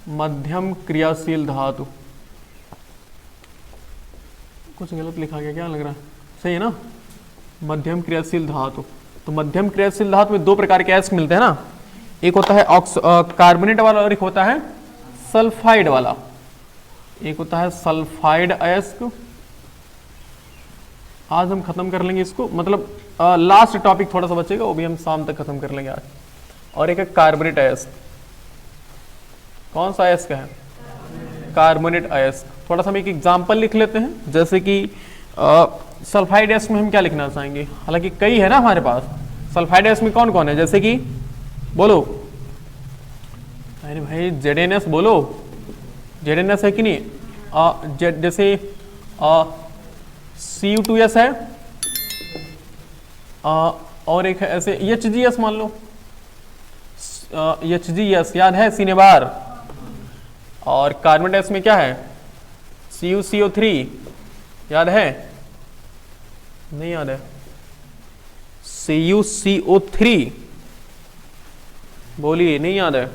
मध्यम क्रियाशील धातु, कुछ गलत लिखा गया क्या लग रहा है, सही है ना। मध्यम क्रियाशील धातु, तो मध्यम क्रियाशील धातु में दो प्रकार के अयस्क मिलते हैं ना, एक होता है कार्बोनेट वाला और एक होता है सल्फाइड वाला। एक होता है सल्फाइड अयस्क, आज हम खत्म कर लेंगे इसको, मतलब लास्ट टॉपिक थोड़ा सा बचेगा, वो भी हम शाम तक खत्म कर लेंगे आज। और एक है कार्बोनेट अयस्क। कौन सा अयस्क है? कार्बोनेट अयस्क। थोड़ा सा हम एक एग्जांपल लिख लेते हैं, जैसे कि सल्फाइड अयस्क में हम क्या लिखना चाहेंगे, हालांकि कई है ना हमारे पास। सल्फाइड अयस्क में कौन कौन है, जैसे कि बोलो, अरे भाई ZnS बोलो, ZnS है कि नहीं, जैसे Cu2S है, और एक है ऐसे HGS मान लो, HGS याद है, सिनेबार। और कार्बन में क्या है, CuCO3 याद है, नहीं याद है, CuCO3 बोलिए, नहीं याद है।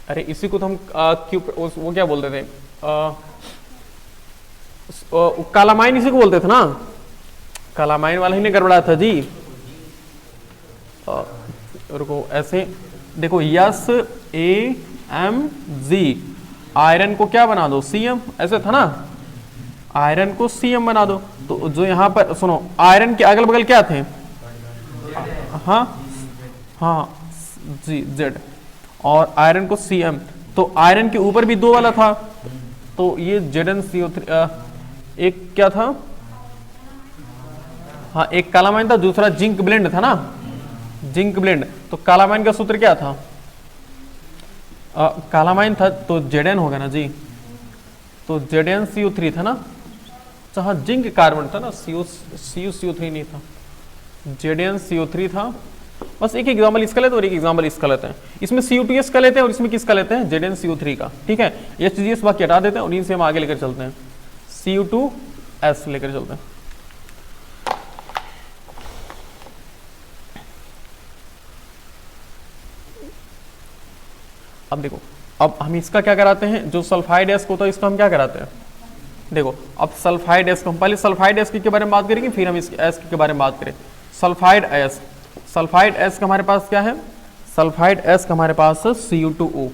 अरे इसी को तो हम वो क्या बोलते थे, कालामाइन इसी को बोलते थे ना, कालामाइन वाला ही ने गड़बड़ा था जी। रुको, ऐसे देखो, SAMG, आयरन को क्या बना दो, Cm, ऐसे था ना, आयरन को Cm बना दो। तो जो यहाँ पर सुनो, आयरन के अगल बगल क्या थे, हाँ हाँ जी Z, और आयरन को Cm, तो आयरन के ऊपर भी दो वाला था, तो ये ZnCO3, एक क्या था, हाँ एक कालामाइन था, दूसरा जिंक ब्लेंड था ना, जिंक ब्लेंड। तो कालामाइन का सूत्र क्या था, कालामाइन था तो Zn होगा ना जी, तो ZnCO3 था ना, जहाँ जिंक कार्बन था ना, CuCO3 नहीं था, ZnCO3 था। बस एक एग्जाम्पल इसका लेते हैं और एक एग्जाम्पल इसका लेते हैं। इसमें Cu2S का लेते हैं और इसमें किसका लेते हैं, ZnCO3 का, ठीक है। HGS बाकी हटा देते हैं और इनसे हम आगे लेकर चलते हैं, Cu2S लेकर चलते हैं। अब देखो, अब हम इसका क्या कराते हैं, जो सल्फाइड अयस्क होता है इसको हम क्या कराते हैं, देखो अब सल्फाइड अयस्क, हम पहले सल्फाइड अयस्क के बारे में बात करेंगे, फिर हम इस अयस्क के बारे में बात करें। सल्फाइड अयस्क, सल्फाइड अयस्क हमारे पास क्या है, सल्फाइड अयस्क हमारे पास है Cu2O,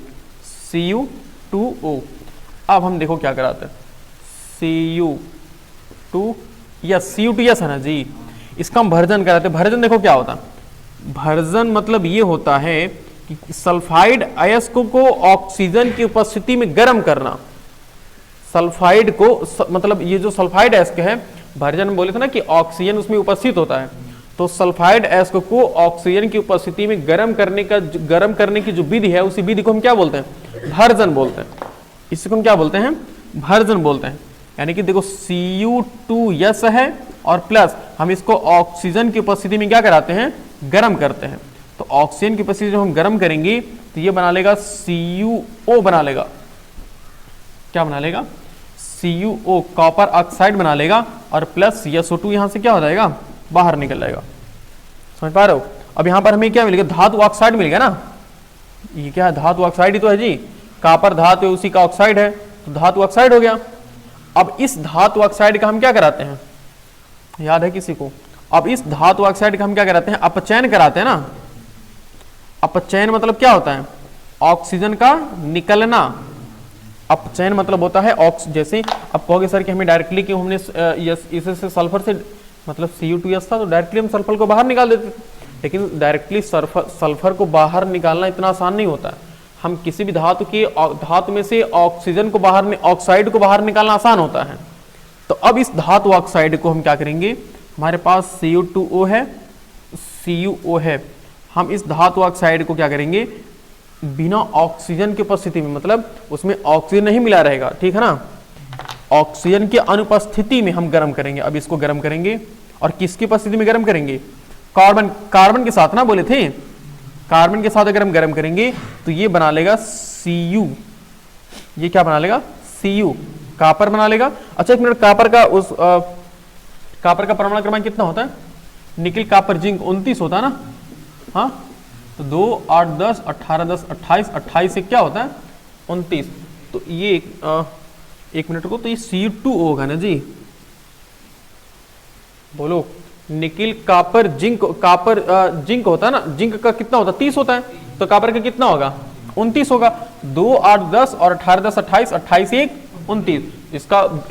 Cu2O। अब हम देखो क्या कराते हैं, Cu2S है ना जी, इसका हम भर्जन कराते हैं। भर्जन देखो क्या होता है, भर्जन मतलब ये होता है कि सल्फाइड अयस्क को ऑक्सीजन की उपस्थिति में गर्म करना। सल्फाइड को मतलब ये जो सल्फाइड अयस्क है, भर्जन में बोले थे ना कि ऑक्सीजन उसमें उपस्थित होता है, तो सल्फाइड अयस्क को ऑक्सीजन की उपस्थिति में गर्म करने की जो विधि है, उसी विधि को हम क्या बोलते हैं, भर्जन बोलते हैं। इसको हम क्या बोलते हैं, भर्जन बोलते हैं। यानी कि देखो Cu2S है और प्लस हम इसको ऑक्सीजन की उपस्थिति में क्या कराते हैं, गर्म करते हैं। तो ऑक्सीजन की उपस्थिति जब हम गर्म करेंगे तो ये बना लेगा CuO, बना लेगा, क्या बना लेगा, CuO, कॉपर ऑक्साइड बना लेगा, और प्लस SO2 यहां से क्या हो जाएगा, बाहर निकल जाएगा। समझ पा रहे हो। अब यहां पर हमें क्या मिल गया, धातु ऑक्साइड मिल गया ना, ये क्या है, धातु ऑक्साइड ही तो है जी, कॉपर धातु है, उसी का ऑक्साइड है, तो धातु ऑक्साइड हो गया। अब इस धातु ऑक्साइड का हम क्या कराते हैं, याद है किसी को, अब इस धातु ऑक्साइड का हम क्या कराते हैं, अपचयन कराते हैं ना। अपचयन मतलब क्या होता है, ऑक्सीजन का निकलना। अपचयन मतलब होता है जैसे अब कहोगे सर कि हमें डायरेक्टली कि हमने इससे सल्फर से मतलब Cu2S था तो डायरेक्टली हम सल्फर को बाहर निकाल देते, लेकिन डायरेक्टली सल्फर को बाहर निकालना इतना आसान नहीं होता है। हम किसी भी धातु में से ऑक्सीजन को बाहर, ऑक्साइड को बाहर निकालना आसान होता है। तो अब इस धातु ऑक्साइड को हम क्या करेंगे, हमारे पास Cu2O है, CuO है, हम इस धातु ऑक्साइड को क्या करेंगे, बिना ऑक्सीजन की उपस्थिति में, मतलब उसमें ऑक्सीजन नहीं मिला रहेगा, ठीक है ना, ऑक्सीजन की अनुपस्थिति में हम गर्म करेंगे। अब इसको गर्म करेंगे और किसकी उपस्थिति में गर्म करेंगे, कार्बन के साथ ना बोले थे, कार्बन के साथ अगर हम गर्म करेंगे तो ये बना लेगा Cu, ये क्या बना लेगा, Cu, कॉपर बना लेगा। अच्छा एक मिनट, कॉपर का परमाणु क्रमांक कितना होता है, निकिल कॉपर जिंक 29 होता है ना, हाँ तो 2 8 10 18 10 28, 28 से क्या होता है 29। तो ये एक मिनट को, तो ये Cu2 होगा ना जी, बोलो। Nickel copper zinc, copper zinc होता है ना, जिंक का कितना होता है 30 होता है, तो कापर का कितना होगा 29 होगा। 2 8 10 और 18 10 28, 28 1 29,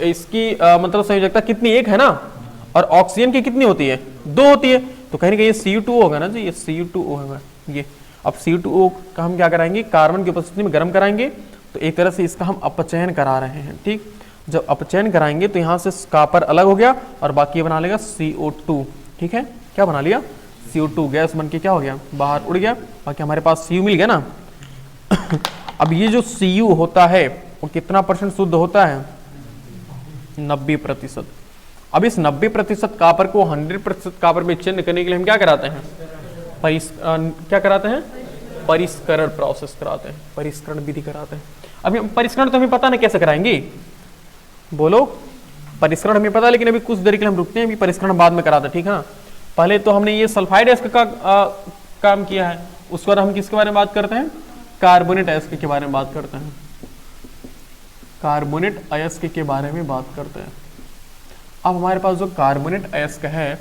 इसकी मतलब संयोजकता कितनी, एक है ना, और ऑक्सीजन की कितनी होती है 2 होती है, तो कहीं ना कहीं ये Cu2 होगा ना जी, ये Cu2O होगा ये। अब Cu2O का हम क्या कराएंगे, कार्बन की उपस्थिति में गर्म कराएंगे, तो एक तरह से इसका हम अपचयन करा रहे हैं। ठीक, जब अपचयन कराएंगे तो यहाँ से कापर अलग हो गया और बाकी बना लेगा CO2। ठीक है, क्या बना लिया CO2, गैस बन के क्या हो गया बाहर उड़ गया, बाकी हमारे पास Cu मिल गया ना। अब ये जो Cu होता है वो कितना % शुद्ध होता है 90%। अब इस 90% कापर को 100% कापर में चेंज करने के लिए हम क्या कराते हैं, क्या कराते हैं, परिष्करण प्रोसेस कराते हैं, परिष्करण विधि कराते हैं। अभी परिष्करण तो हमें पता नहीं कैसे कराएंगे, बोलो। परिष्करण हमें पता है, लेकिन अभी कुछ देर के लिए हम रुकते हैं, अभी परिष्करण बाद में कराते हैं। ठीक है ना, पहले तो हमने ये सल्फाइड एसिड का काम किया है, उसके बाद हम किसके बारे में बात करते हैं, कार्बोनेट अयस्क के बारे में बात करते हैं, कार्बोनेट अयस्क के बारे में बात करते हैं। अब हमारे पास जो कार्बोनेट अयस्क है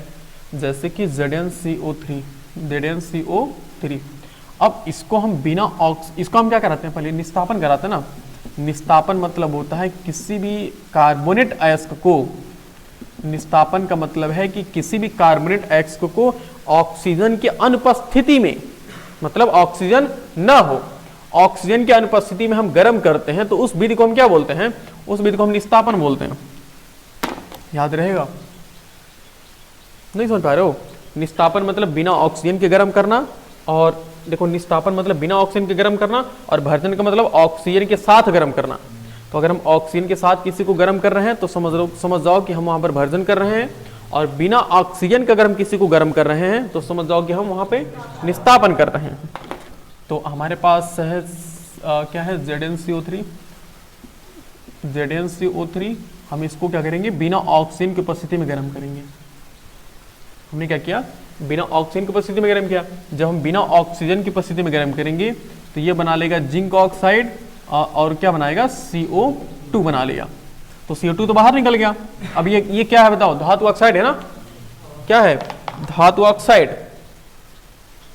जैसे कि ZnCO3, अब इसको हम बिना इसको हम क्या कराते हैं, पहले निस्तापन कराते हैं ना। निस्तापन मतलब होता है किसी भी कार्बोनेट अयस्क को, निस्तापन का मतलब है कि किसी भी कार्बोनेट अयस्क को ऑक्सीजन की अनुपस्थिति में, मतलब ऑक्सीजन ना हो, ऑक्सीजन की अनुपस्थिति में हम गर्म करते हैं, तो उस विधि को हम क्या बोलते हैं, उस विधि को हम निस्तापन बोलते हैं। याद रहेगा, नहीं समझ पा रहे हो, निस्तापन मतलब बिना ऑक्सीजन के गर्म करना, और देखो निस्तापन मतलब बिना ऑक्सीजन के गर्म करना, और भर्जन का मतलब ऑक्सीजन के साथ गर्म करना। तो अगर हम ऑक्सीजन के साथ किसी को गर्म कर रहे हैं तो समझ जाओ कि हम वहां पर भर्जन कर रहे हैं, और बिना ऑक्सीजन का गर्म किसी को गर्म कर रहे हैं तो समझ जाओ कि हम वहां पे निस्तापन कर रहे हैं। तो हमारे पास है क्या है ZnCO3, हम इसको क्या करेंगे, बिना ऑक्सीजन की उपस्थिति में गर्म करेंगे। हमने क्या किया, बिना ऑक्सीजन की उपस्थिति में गर्म किया। जब हम बिना ऑक्सीजन की उपस्थिति में गर्म करेंगे तो ये बना लेगा जिंक ऑक्साइड, और क्या बनाएगा CO2 बना लिया। तो CO2 तो बाहर निकल गया। अब ये क्या है बताओ, धातु ऑक्साइड है ना, क्या है धातु ऑक्साइड।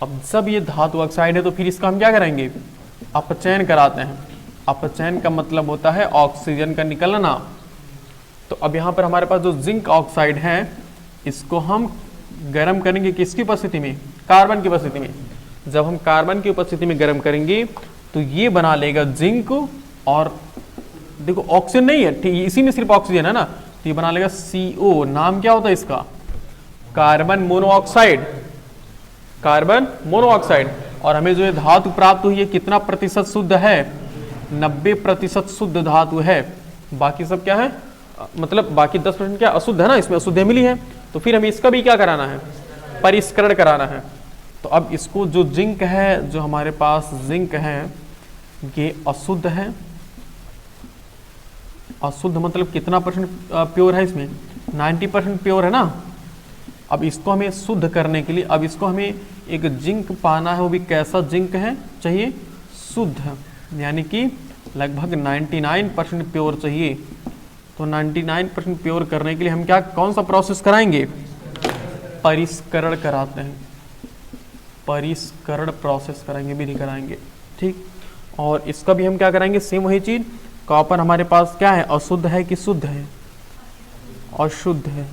अब जब ये धातु ऑक्साइड है तो फिर इसका हम क्या करेंगे, अपचयन कराते हैं। अपचयन का मतलब होता है ऑक्सीजन का निकलना। तो अब यहाँ पर हमारे पास जो जिंक ऑक्साइड है इसको हम गर्म करेंगे किसकी उपस्थिति में, कार्बन की उपस्थिति में। जब हम कार्बन की उपस्थिति में गर्म करेंगे तो ये बना लेगा जिंक, और देखो ऑक्सीजन नहीं है, ठीक, इसी में सिर्फ ऑक्सीजन है ना, तो ये बना लेगा CO। नाम क्या होता है इसका, कार्बन मोनोऑक्साइड, कार्बन मोनोऑक्साइड। और हमें जो ये धातु प्राप्त हुई है कितना प्रतिशत शुद्ध है, 90% शुद्ध धातु है। बाकी सब क्या है, मतलब बाकी 10% क्या अशुद्ध है ना, इसमें अशुद्ध मिली है। तो फिर हमें इसका भी क्या कराना है, परिष्करण कराना है। तो अब इसको जो जिंक है, जो हमारे पास जिंक है ये अशुद्ध है। अशुद्ध मतलब कितना % प्योर है, इसमें 90% प्योर है ना। अब इसको हमें शुद्ध करने के लिए, अब इसको हमें एक जिंक पाना है, वो भी कैसा जिंक है चाहिए, शुद्ध, यानी कि लगभग 99% प्योर चाहिए। तो 99% प्योर करने के लिए हम क्या, कौन सा प्रोसेस कराएंगे, परिष्करण कराते हैं, परिष्करण प्रोसेस कराएंगे, विधि कराएंगे। ठीक, और इसका भी हम क्या कराएंगे, सेम वही चीज। कॉपर हमारे पास क्या है, अशुद्ध है कि शुद्ध है, अशुद्ध है।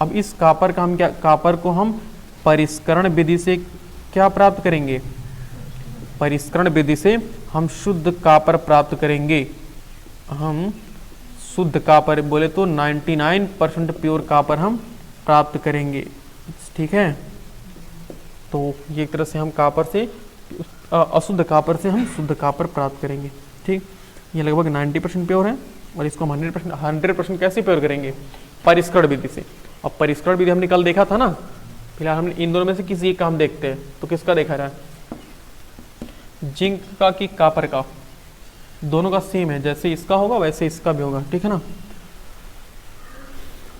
अब इस कॉपर का हम क्या, कॉपर को हम परिष्करण विधि से क्या प्राप्त करेंगे, परिष्करण विधि से हम शुद्ध कॉपर प्राप्त करेंगे। हम शुद्ध कॉपर बोले तो 99% प्योर कॉपर हम प्राप्त करेंगे। ठीक है, तो ये एक तरह से हम कॉपर से, अशुद्ध कॉपर से हम शुद्ध कॉपर प्राप्त करेंगे। ठीक, ये लगभग 90% प्योर है, और इसको हम 100% कैसे प्योर करेंगे, परिष्करण विधि से। अब परिष्करण विधि हमने कल देखा था ना, फिलहाल हमने इन दोनों में से किसी एक का हम देखते हैं। तो किसका देखा रहा है, जिंक का कि कॉपर का, दोनों का सेम है, जैसे इसका होगा वैसे इसका भी होगा। ठीक है ना,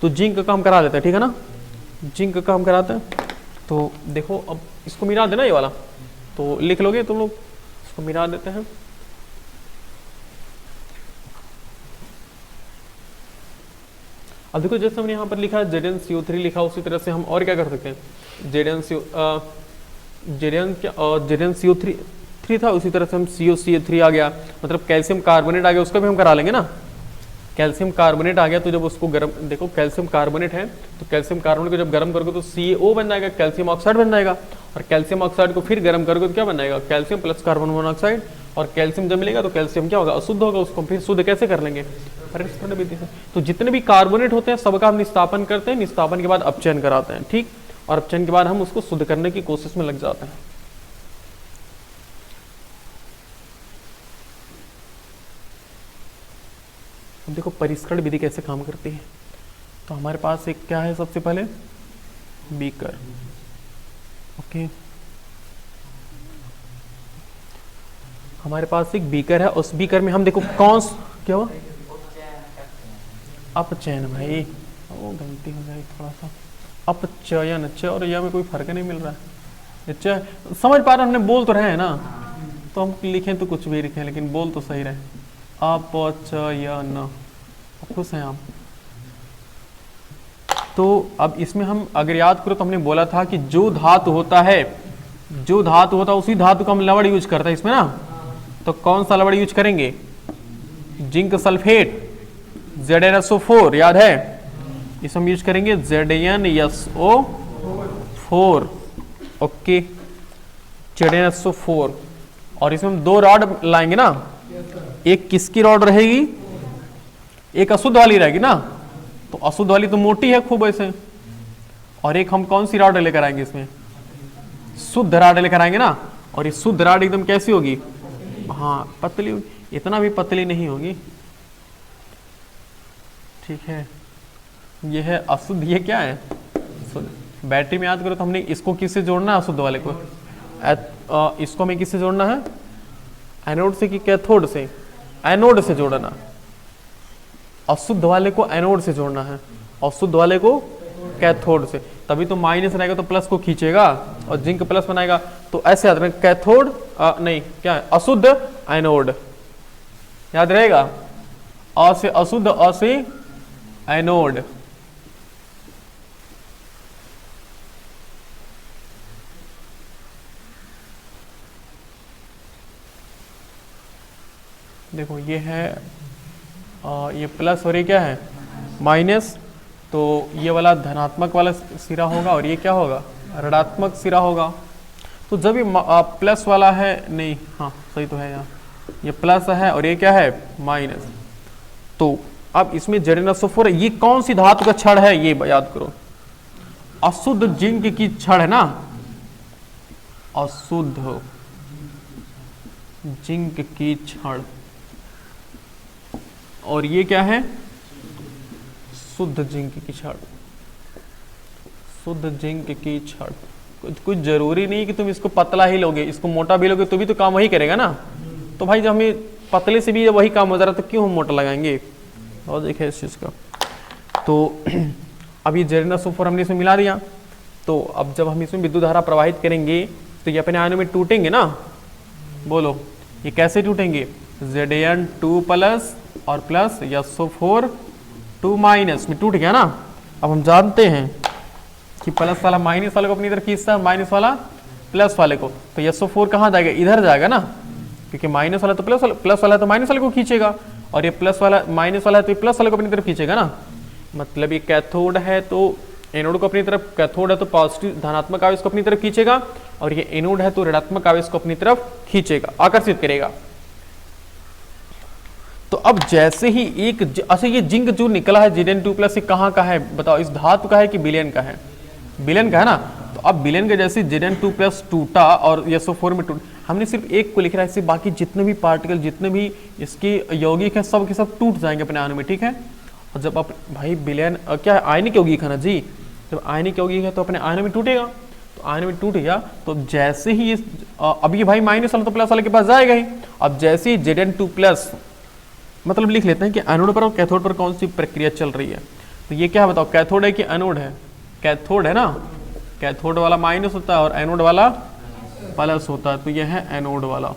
तो जिंक का हम करा देते हैं, ठीक है ना, जिंक का हम कराते हैं। तो देखो अब इसको मिला देना ये वाला, तो लिख लोगे तुम लोग, इसको मिला देते हैं। अब देखो जैसे हमने यहाँ पर लिखा है ZnCO3 लिखा, उसी तरह से हम और क्या कर सकते हैं, ZnCO3 था, उसी तरह से हम COCl3 आ गया, मतलब कैल्शियम कार्बोनेट आ गया, उसका भी हम करा लेंगे ना। कैल्शियम कार्बोनेट आ गया तो जब उसको गर्म, देखो कैल्शियम कार्बोनेट है तो कैल्शियम कार्बोनेट को जब गर्म करोगे तो CaO बन जाएगा, कैल्शियम ऑक्साइड बन जाएगा, और कैल्शियम ऑक्साइड को फिर गर्म करोगे तो क्या बन जाएगा, कैल्शियम प्लस कार्बन मोनोऑक्साइड, और कैल्शियम जब मिलेगा तो कैल्शियम क्या होगा, अशुद्ध होगा, उसको फिर शुद्ध कैसे कर लेंगे, परिष्करण विधि से। तो जितने भी कार्बोनेट होते हैं सबका हम निस्तापन करते हैं, निस्तापन के बाद अपचयन कराते हैं, ठीक, और अपचयन के बाद हम उसको शुद्ध करने की कोशिश में लग जाते हैं। अब देखो परिष्करण विधि कैसे काम करती है। तो हमारे पास एक क्या है, सबसे पहले बीकर, ओके, हमारे पास एक बीकर है, उस बीकर में हम देखो कौन क्या हुआ, अपचयन भाई, वो गलती हो जाएगी थोड़ा सा, अपचयन, च और या में कोई फर्क नहीं मिल रहा है, च समझ पा रहे, हमने बोल तो रहे हैं ना, तो हम लिखें तो कुछ भी लिखें लेकिन बोल तो सही रहे, अपचयन, खुश हैं आप। तो अब इसमें हम अगर याद करो तो हमने बोला था कि जो धातु होता है, जो धातु होता है उसी धातु का हम लवण यूज करते हैं इसमें ना, तो कौन सा लवण यूज करेंगे, जिंक सल्फेट, ZnSO4 याद है, इस हम यूज करेंगे ZnSO4, ओके, ZnSO4, और इसमें हम दो रॉड लाएंगे ना, एक किसकी रॉड रहेगी, एक अशुद्ध वाली रहेगी ना, तो अशुद्ध वाली तो मोटी है खूब ऐसे, और एक हम कौन सी रॉड लेकर आएंगे इसमें, शुद्ध रॉड लेकर आएंगे ना, और ये शुद्ध रॉड एकदम कैसी होगी, हाँ पतली होगी, इतना भी पतली नहीं होगी, ठीक है। ये है अशुद्ध, ये क्या है शुद्ध। बैटरी में याद करो तो हमने इसको किससे जोड़ना है, अशुद्ध वाले को, इसको हमें किससे जोड़ना है, एनोड से कि कैथोड से, एनोड से जोड़ना, अशुद्ध वाले को एनोड से जोड़ना है और शुद्ध वाले को कैथोड से, तभी तो माइनस रहेगा तो प्लस को खींचेगा और जिंक प्लस बनाएगा, तो ऐसे याद रखें, कैथोड नहीं क्या है, अशुद्ध एनोड, याद रहेगा, अ से अशुद्ध, अ से एनोड, देखो ये है ये प्लस और ये क्या है माइनस, तो ये वाला धनात्मक वाला सिरा होगा और ये क्या होगा, ऋणात्मक सिरा होगा। तो जब ये प्लस वाला है, नहीं हाँ सही तो है यहाँ, ये प्लस है और ये क्या है माइनस, तो अब इसमें ZnSO4 ये कौन सी धातु का क्षण है, ये याद करो, अशुद्ध जिंक की क्षण है ना, अशुद्ध जिंक की क्षण, और ये क्या है, शुद्ध जिंक की क्षण, शुद्ध जिंक की क्षण। कुछ जरूरी नहीं कि तुम इसको पतला ही लोगे, इसको मोटा भी लोगे तो भी तो काम वही करेगा ना, तो भाई जब हमें पतले से भी जब वही काम हो जा रहा तो क्यों हम मोटा लगाएंगे, और देखिए इस चीज का। तो अब ये ZnSO4 हमने इसमें मिला दिया, तो अब जब हम इसमें विद्युत धारा प्रवाहित करेंगे तो ये अपने आयनों में टूटेंगे ना, बोलो ये कैसे टूटेंगे, Zn2 प्लस और प्लस SO4 2 माइनस में टूट गया ना। अब हम जानते हैं कि प्लस वाला माइनस वाले को अपनी तरफ खींचता है, माइनस वाला प्लस वाले को, तो SO4 कहाँ जाएगा, इधर जाएगा ना, क्योंकि माइनस वाला तो प्लस वाला तो माइनस वाले को खींचेगा, और ये प्लस वाला माइनस वाला है तो ये प्लस वाले को अपनी तरफ खींचेगा ना, मतलब ये कैथोड है तो एनोड को अपनी तरफ, कैथोड है तो पॉजिटिव धनात्मक आवेश को अपनी तरफ खींचेगा, और ये एनोड है तो ऋणात्मक आवेश को अपनी तरफ खींचेगा, आकर्षित करेगा। तो अब जैसे ही एक अच्छा ये जिंक जो निकला है Zn2 प्लस, कहाँ का है बताओ, इस धातु का है कि विलयन का है, विलयन का है ना। तो अब विलयन का जैसे Zn2 प्लस टूटा और SO4 में टूट, हमने सिर्फ एक को लिख रहा है, इससे बाकी जितने भी पार्टिकल, जितने भी इसके यौगिक हैं सब के सब टूट जाएंगे अपने अणु में, ठीक है। और जब आप भाई विलयन क्या है, आयनिक यौगिक है ना जी, जब आयनिक यौगिक है तो अपने आयन में टूटेगा, तो आयन में टूट गया तो जैसे ही ये अब ये भाई माइनस वाला तो प्लस वाले के पास जाएगा ही, अब जैसे ही Zn2 प्लस, मतलब लिख लेते हैं कि एनोड पर और कैथोड पर कौन सी प्रक्रिया चल रही है। तो ये क्या बताओ, कैथोड है कि एनोड है, कैथोड है ना, कैथोड वाला माइनस होता है और एनोड वाला प्लस होता है, तो यह है एनोड वाला।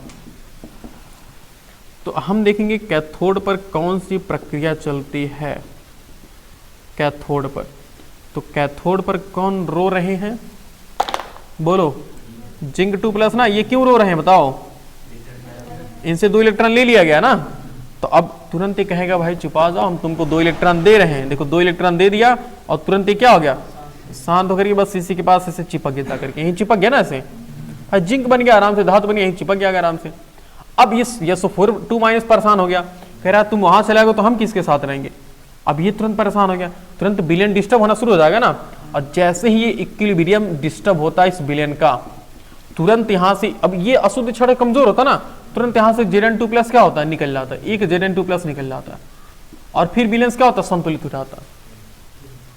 तो हम देखेंगे कैथोड पर कौन सी प्रक्रिया चलती है। कैथोड पर, तो कैथोड पर कौन रो रहे हैं, बोलो। जिंक 2+ ना, ये क्यों रो रहे हैं बताओ, इनसे 2 इलेक्ट्रॉन ले लिया गया ना, तो अब तुरंत ही कहेगा भाई छुपा जाओ, हम तुमको 2 इलेक्ट्रॉन दे रहे हैं। देखो 2 इलेक्ट्रॉन दे दिया और तुरंत ही क्या हो गया, शांत होकर बस इसी के पास ऐसे चिपक गया, जाकर के यहीं चिपक गया ना, ऐसे जिंक बन गया आराम से, धातु बन गया, यहीं चिपक गया आराम से। अब ये SO4 - परेशान हो गया, कह रहा तुम वहां चले गए तो हम किसके साथ रहेंगे। अब ये तुरंत परेशान हो गया, तुरंत विलयन डिस्टर्ब होना शुरू हो जाएगा ना, और जैसे ही ये इक्विलिब्रियम डिस्टर्ब होता है इस विलयन का, तुरंत यहाँ से, अब ये अशुद्ध क्षण कमजोर होता ना, तुरंत यहाँ से Zn2+ क्या होता है, निकल जाता है, एक Zn2+ निकल जाता है, और फिर विलयंस क्या होता है, संतुलित हो जाता है,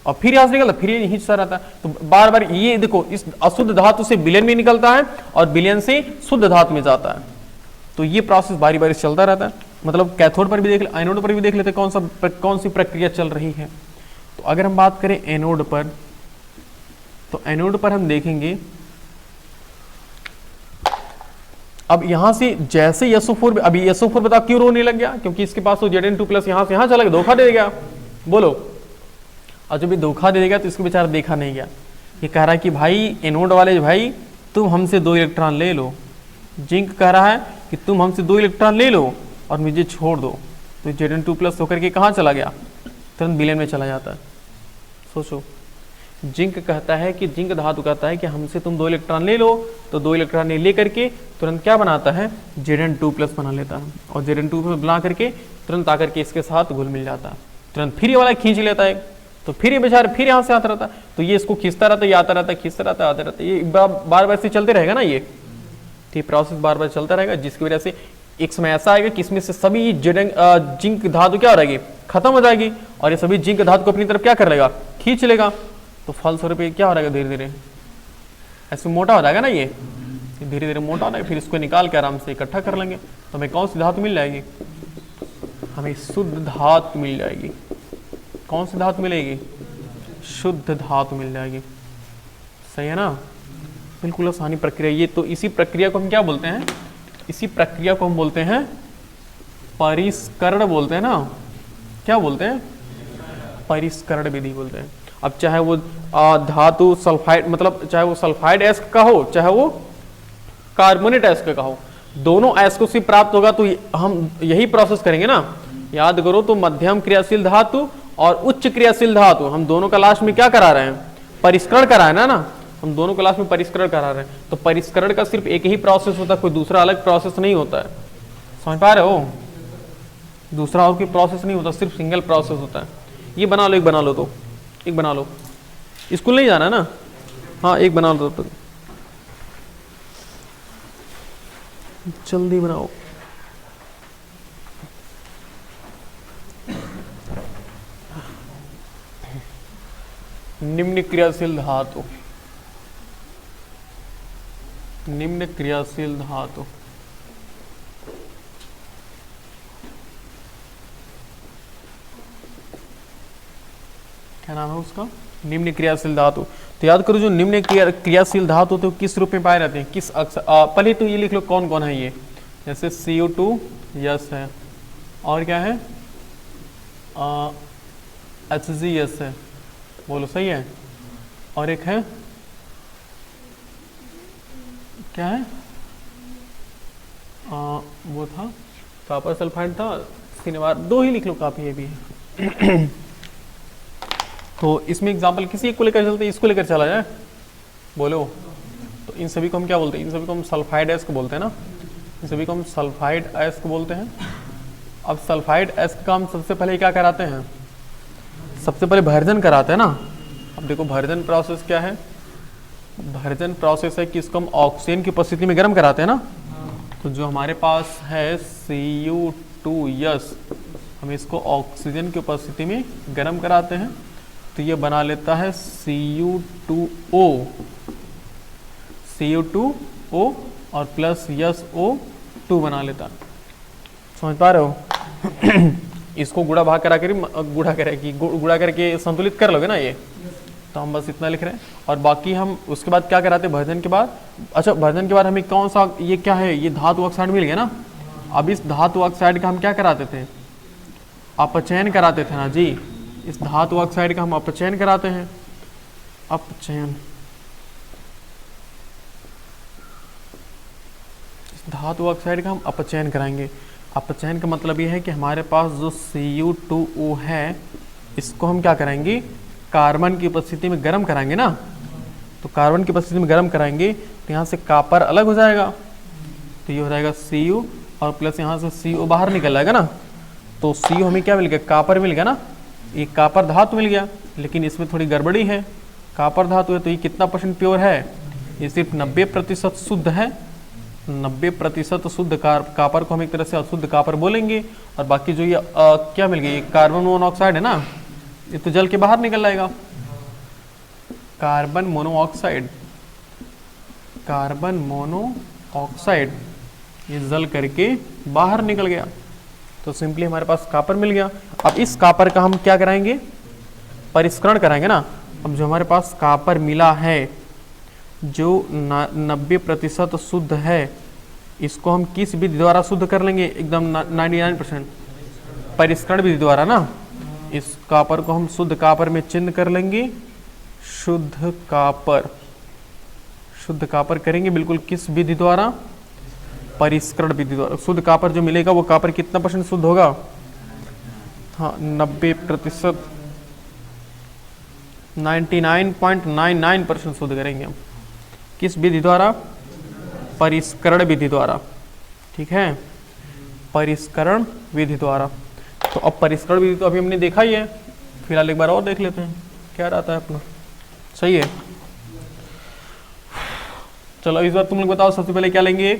और फिर यहाँ से निकलता, फिर ये हिस्सा रहता है। तो बार बार ये देखो, इस अशुद्ध धातु से विलयन भी निकलता है और विलयन से शुद्ध धातु में जाता है, तो ये प्रोसेस बारी बारी चलता रहता है। मतलब कैथोड पर भी देख ले, एनोड पर भी देख लेते कौन सी प्रक्रिया चल रही है। तो अगर हम बात करें एनोड पर, तो एनोड पर हम देखेंगे, अब यहां से जैसे SO4, अभी SO4 बताओ क्यों रोने लग गया, क्योंकि इसके पास तो Zn2+ यहां से यहां चला गया, धोखा दे गया, बोलो। और जब भी धोखा दे देगा तो इसको बेचारा देखा नहीं गया, ये कह रहा है कि भाई एनोड वाले भाई तुम हमसे 2 इलेक्ट्रॉन ले लो, जिंक कह रहा है कि तुम हमसे 2 इलेक्ट्रॉन ले लो और मुझे छोड़ दो, तो Zn2+ होकर के कहाँ चला गया, तुरंत विलयन में चला जाता है। सोचो, जिंक कहता है कि, जिंक धातु कहता है कि हमसे तुम 2 इलेक्ट्रॉन ले लो, तो 2 इलेक्ट्रॉन ले करके तुरंत क्या बनाता है, Zn2+ बना लेता है, और Zn2+ बना करके तुरंत आकर के इसके साथ घुल मिल जाता है, तुरंत फिर ये वाला खींच लेता है, तो फिर ये बेचारा फिर यहाँ से आता रहता है, तो ये इसको खींचता रहता है, आता रहता है, खींचता रहता है, आता रहता है, ये बार बार से चलते रहेगा ना, ये प्रोसेस बार बार चलता रहेगा, जिसकी वजह से एक समय ऐसा आएगा कि इसमें से सभी जिंक धातु क्या हो जाएगी, खत्म हो जाएगी, और ये सभी जिंक धातु को अपनी तरफ क्या कर लेगा, खींच लेगा, तो फलस्वरूप क्या हो जाएगा, धीरे धीरे ऐसे मोटा हो जाएगा ना, ये धीरे धीरे मोटा हो जाएगा, फिर इसको निकाल के आराम से इकट्ठा कर लेंगे, तो हमें कौन सी धातु मिल जाएगी, हमें शुद्ध धातु मिल जाएगी। कौन सी धातु मिलेगी, शुद्ध धातु मिल जाएगी, सही है ना, बिल्कुल आसानी प्रक्रिया। ये तो इसी प्रक्रिया को हम क्या बोलते हैं, इसी प्रक्रिया को हम बोलते हैं परिष्करण बोलते हैं ना, क्या बोलते हैं, परिष्करण विधि बोलते हैं। अब चाहे वो धातु सल्फाइड, मतलब चाहे वो सल्फाइड एस्क का हो, चाहे वो कार्बोनेट एस्क का हो, दोनों एस्क से प्राप्त होगा, तो हम यही प्रोसेस करेंगे ना, याद करो। तो मध्यम क्रियाशील धातु और उच्च क्रियाशील धातु, हम दोनों का लास्ट में क्या करा रहे हैं, परिष्करण करा है ना, हम दोनों क्लास में परिष्करण करा रहे हैं। तो परिष्करण का सिर्फ एक ही प्रोसेस होता है, कोई दूसरा अलग प्रोसेस नहीं होता है, समझ पा रहे हो, दूसरा और कोई प्रोसेस नहीं होता, सिर्फ सिंगल प्रोसेस होता है। ये बना लो, एक बना लो, तो एक बना लो, स्कूल नहीं जाना है ना, हाँ एक बना लो, तो जल्दी बनाओ। निम्न क्रियाशील धातु, निम्न क्रियाशील धातु, क्या नाम है उसका, निम्न क्रियाशील धातु। तो याद करो, जो निम्न क्रियाशील धातु तो किस रूप में पाए रहते हैं, किस अक्षर, पहले तो ये लिख लो कौन कौन है ये, जैसे CO2 यस है, और क्या है HG यस है, बोलो सही है, और एक है क्या है, वो था कॉपर सल्फाइड था, सिनेमार, 2 ही लिख लो, काफी है भी है। तो इसमें एग्जाम्पल किसी एक को लेकर चलते, इसको लेकर चला जाए, बोलो। तो इन सभी को हम क्या बोलते हैं, इन सभी को हम सल्फाइड एस्क बोलते हैं ना, इन सभी को हम सल्फाइड एस्क बोलते हैं। अब सल्फाइड एस्क का हम सबसे पहले क्या कराते हैं, सबसे पहले भर्जन कराते हैं ना। अब देखो भर्जन प्रोसेस क्या है, भर्जन प्रोसेस है कि इसको हम ऑक्सीजन की उपस्थिति में गर्म कराते हैं ना। तो जो हमारे पास है Cu2 हम इसको ऑक्सीजन की उपस्थिति में गर्म कराते हैं, तो ये बना लेता है Cu2O, Cu2O और प्लस SO2 बना लेता है, समझ पा रहे हो। इसको गुणा भाग करा कर गुणा करके संतुलित कर लोगे ना, ये तो हम बस इतना लिख रहे हैं। और बाकी हम उसके बाद क्या कराते हैं भर्जन के बाद, अच्छा भर्जन के बाद हमें कौन सा, ये क्या है, ये धातु ऑक्साइड मिल गया ना। अब इस धातु ऑक्साइड का हम क्या कराते थे, अपचयन कराते थे ना जी। इस धातु ऑक्साइड का हम अपचयन कराते हैं, अपचयन। इस धातु ऑक्साइड का हम अपचयन कराएंगे। अपचयन का मतलब ये है कि हमारे पास जो Cu2O है इसको हम क्या करेंगे, कार्बन की उपस्थिति में गर्म कराएंगे ना। तो कार्बन की उपस्थिति में गर्म कराएंगे तो यहाँ से कॉपर अलग हो जाएगा, तो ये हो जाएगा Cu और प्लस यहाँ से CO बाहर निकल जाएगा ना। तो CO हमें क्या मिल गया, कॉपर मिल गया ना। ये कॉपर धातु मिल गया, लेकिन इसमें थोड़ी गड़बड़ी है। कॉपर धातु है तो ये कितना % प्योर है, ये सिर्फ 90% शुद्ध है। 90% शुद्ध कॉपर को हम एक तरह से अशुद्ध कॉपर बोलेंगे। और बाकी जो ये क्या मिल गया, ये कार्बन मोनोऑक्साइड है ना, ये तो जल के बाहर निकल जाएगा। कार्बन मोनोऑक्साइड, कार्बन मोनोऑक्साइड ये जल करके बाहर निकल गया, तो सिंपली हमारे पास कॉपर मिल गया। अब इस कॉपर का हम क्या कराएंगे, परिष्करण कराएंगे ना। अब जो हमारे पास कॉपर मिला है जो 90% शुद्ध है, इसको हम किस विधि द्वारा शुद्ध कर लेंगे, एकदम 99%, परिष्करण विधि द्वारा ना। इस कॉपर को हम शुद्ध कॉपर में चिन्ह कर लेंगे, शुद्ध कॉपर। शुद्ध कॉपर करेंगे बिल्कुल किस विधि द्वारा, परिष्करण विधि द्वारा। शुद्ध कॉपर जो मिलेगा वो कॉपर कितना % शुद्ध होगा, हाँ 90%, 99.99% शुद्ध करेंगे हम। किस विधि द्वारा, परिष्करण विधि द्वारा, ठीक है, परिष्करण विधि द्वारा। तो अब परिष्करण विधि तो अभी हमने देखा ही है, फिलहाल एक बार और देख लेते हैं क्या रहता है अपना। सही है, चलो इस बार तुम लोग बताओ सबसे पहले क्या लेंगे।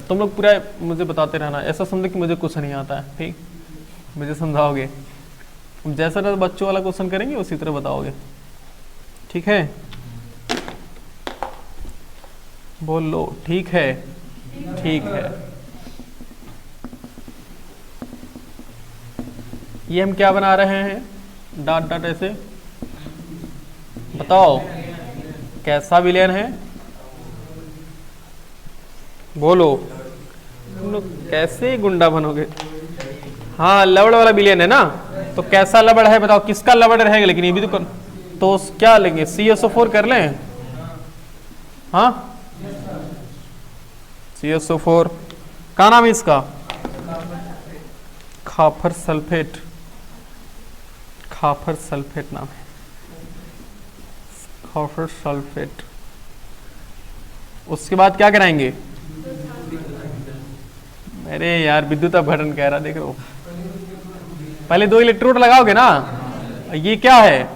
तुम लोग पूरा मुझे बताते रहना, ऐसा समझो कि मुझे कुछ नहीं आता है, ठीक, मुझे समझाओगे। जैसा बच्चों वाला क्वेश्चन करेंगे उसी तरह बताओगे, ठीक है। बोल लो, ठीक है, ठीक है। ये हम क्या बना रहे हैं, डॉट डॉट ऐसे, बताओ कैसा विलयन है, बोलो। तुम लोग कैसे गुंडा बनोगे। हाँ लवड़ वाला विलयन है ना, तो कैसा लवड़ है बताओ, किसका लवड़ रहेगा, लेकिन ये भी तो क्या लेंगे, CSO4 कर लें। हाँ CSO4 का नाम है इसका, कॉपर सल्फेट, कॉपर सल्फेट नाम है, कॉपर सल्फेट। उसके बाद क्या कराएंगे, अरे यार विद्युत अपघटन कह रहा, देख रहे हो। पहले 2 इलेक्ट्रोड लगाओगे ना, ये क्या है,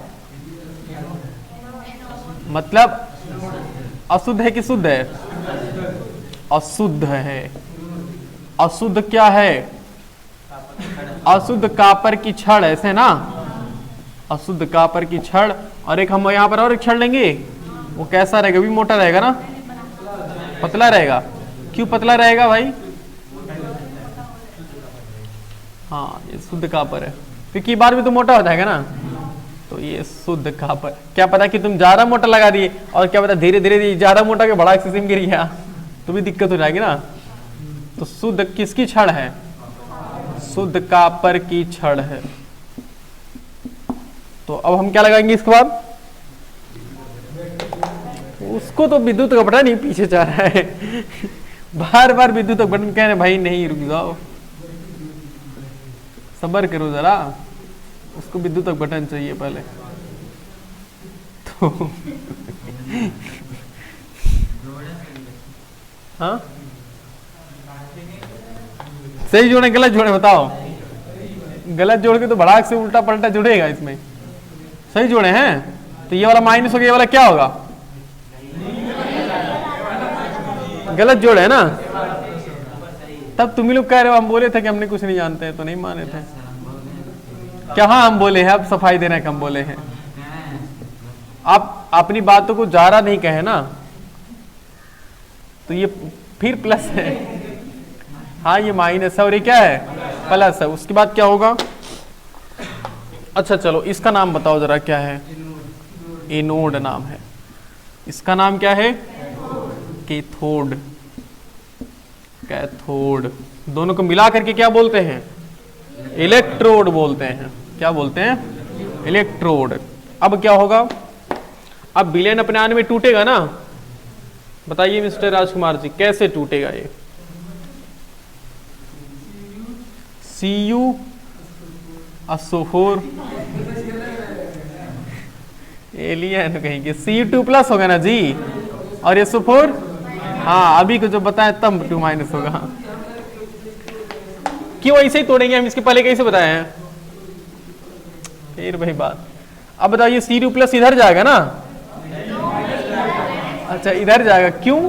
मतलब अशुद्ध है कि शुद्ध है, अशुद्ध है। अशुद्ध क्या है, अशुद्ध कॉपर की छड़, ऐसे ना, अशुद्ध कॉपर की छड़। और एक हम यहाँ पर और एक छड़ लेंगे, वो कैसा रहेगा, भी मोटा रहेगा ना, पतला रहेगा। क्यों पतला रहेगा भाई, हाँ ये शुद्ध कॉपर है, क्योंकि बाद में तो मोटा हो जाएगा ना। तो ये शुद्ध कॉपर, क्या पता कि तुम ज्यादा मोटा लगा दिए और क्या पता धीरे धीरे ज्यादा मोटा के बड़ा एक्सेसिव गिर गया, तो भी दिक्कत हो जाएगी ना। तो शुद्ध किसकी छड़ है, शुद्ध कॉपर की छड़ है। तो अब हम क्या लगाएंगे इसके बाद, उसको तो विद्युत का बटन नहीं पीछे जा रहा है बार बार विद्युत का बटन कह रहे भाई, नहीं रुक जाओ, सब्र करो जरा, उसको विद्युत का बटन चाहिए पहले तो हाँ सही जोड़े गलत जोड़े, बताओ। गलत जोड़ के तो भड़ाक से उल्टा पलटा जुड़ेगा इसमें। सही जोड़े हैं तो ये वाला माइनस हो गया, ये वाला क्या होगा, गलत जोड़े है ना। तब तुम ही लोग कह रहे हो हम बोले थे कि हमने कुछ नहीं जानते हैं, तो नहीं माने थे क्या। हाँ हम बोले हैं, अब सफाई देने का हम बोले हैं। आप अपनी बातों को जारा नहीं कहे ना, तो ये फिर प्लस है। हाँ ये माइनस है और ये क्या है, प्लस है। उसके बाद क्या होगा, अच्छा चलो इसका नाम बताओ जरा क्या है, एनोड नाम है, इसका नाम क्या है? कैथोड। कैथोड दोनों को मिला करके क्या बोलते हैं? इलेक्ट्रोड बोलते हैं। क्या बोलते हैं? इलेक्ट्रोड। अब क्या होगा? अब विलेन अपने आने में टूटेगा ना, बताइए मिस्टर राजकुमार जी कैसे टूटेगा ये? Cu SO4 एलियन कहेंगे, Cu2+ होगा ना जी, और SO4 हाँ अभी को जो बताया तब 2- होगा। क्यों ऐसे ही तोड़ेंगे हम? इसके पहले कैसे बताए हैं? फिर वही बात। अब बताइए Cu+ इधर जाएगा ना? अच्छा इधर जाएगा, क्यों?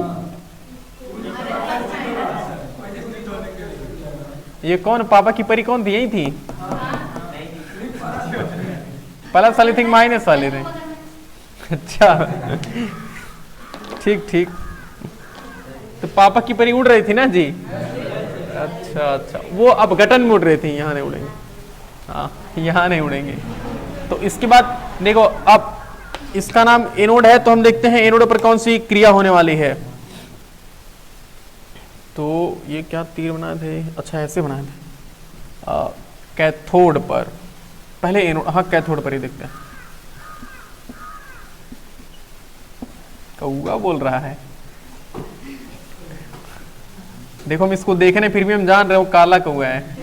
ये कौन पापा की परी कौन थी? यही थी, प्लस वाली थी माइनस वाली थी? अच्छा ठीक ठीक, तो पापा की परी उड़ रही थी ना जी? अच्छा अच्छा, वो अब गठन में उड़ रही थी, यहाँ नहीं उड़ेंगे। हाँ यहाँ नहीं उड़ेंगे। तो इसके बाद देखो, अब इसका नाम एनोड है, तो हम देखते हैं एनोड पर कौन सी क्रिया होने वाली है। तो ये क्या तीर बनाए थे? अच्छा ऐसे बनाए थे। कैथोड पर पहले एनोड, हाँ कैथोड पर ही देखते हैं। कौआ बोल रहा है, देखो हम इसको देख रहे फिर भी हम जान रहे हो काला कौआ है।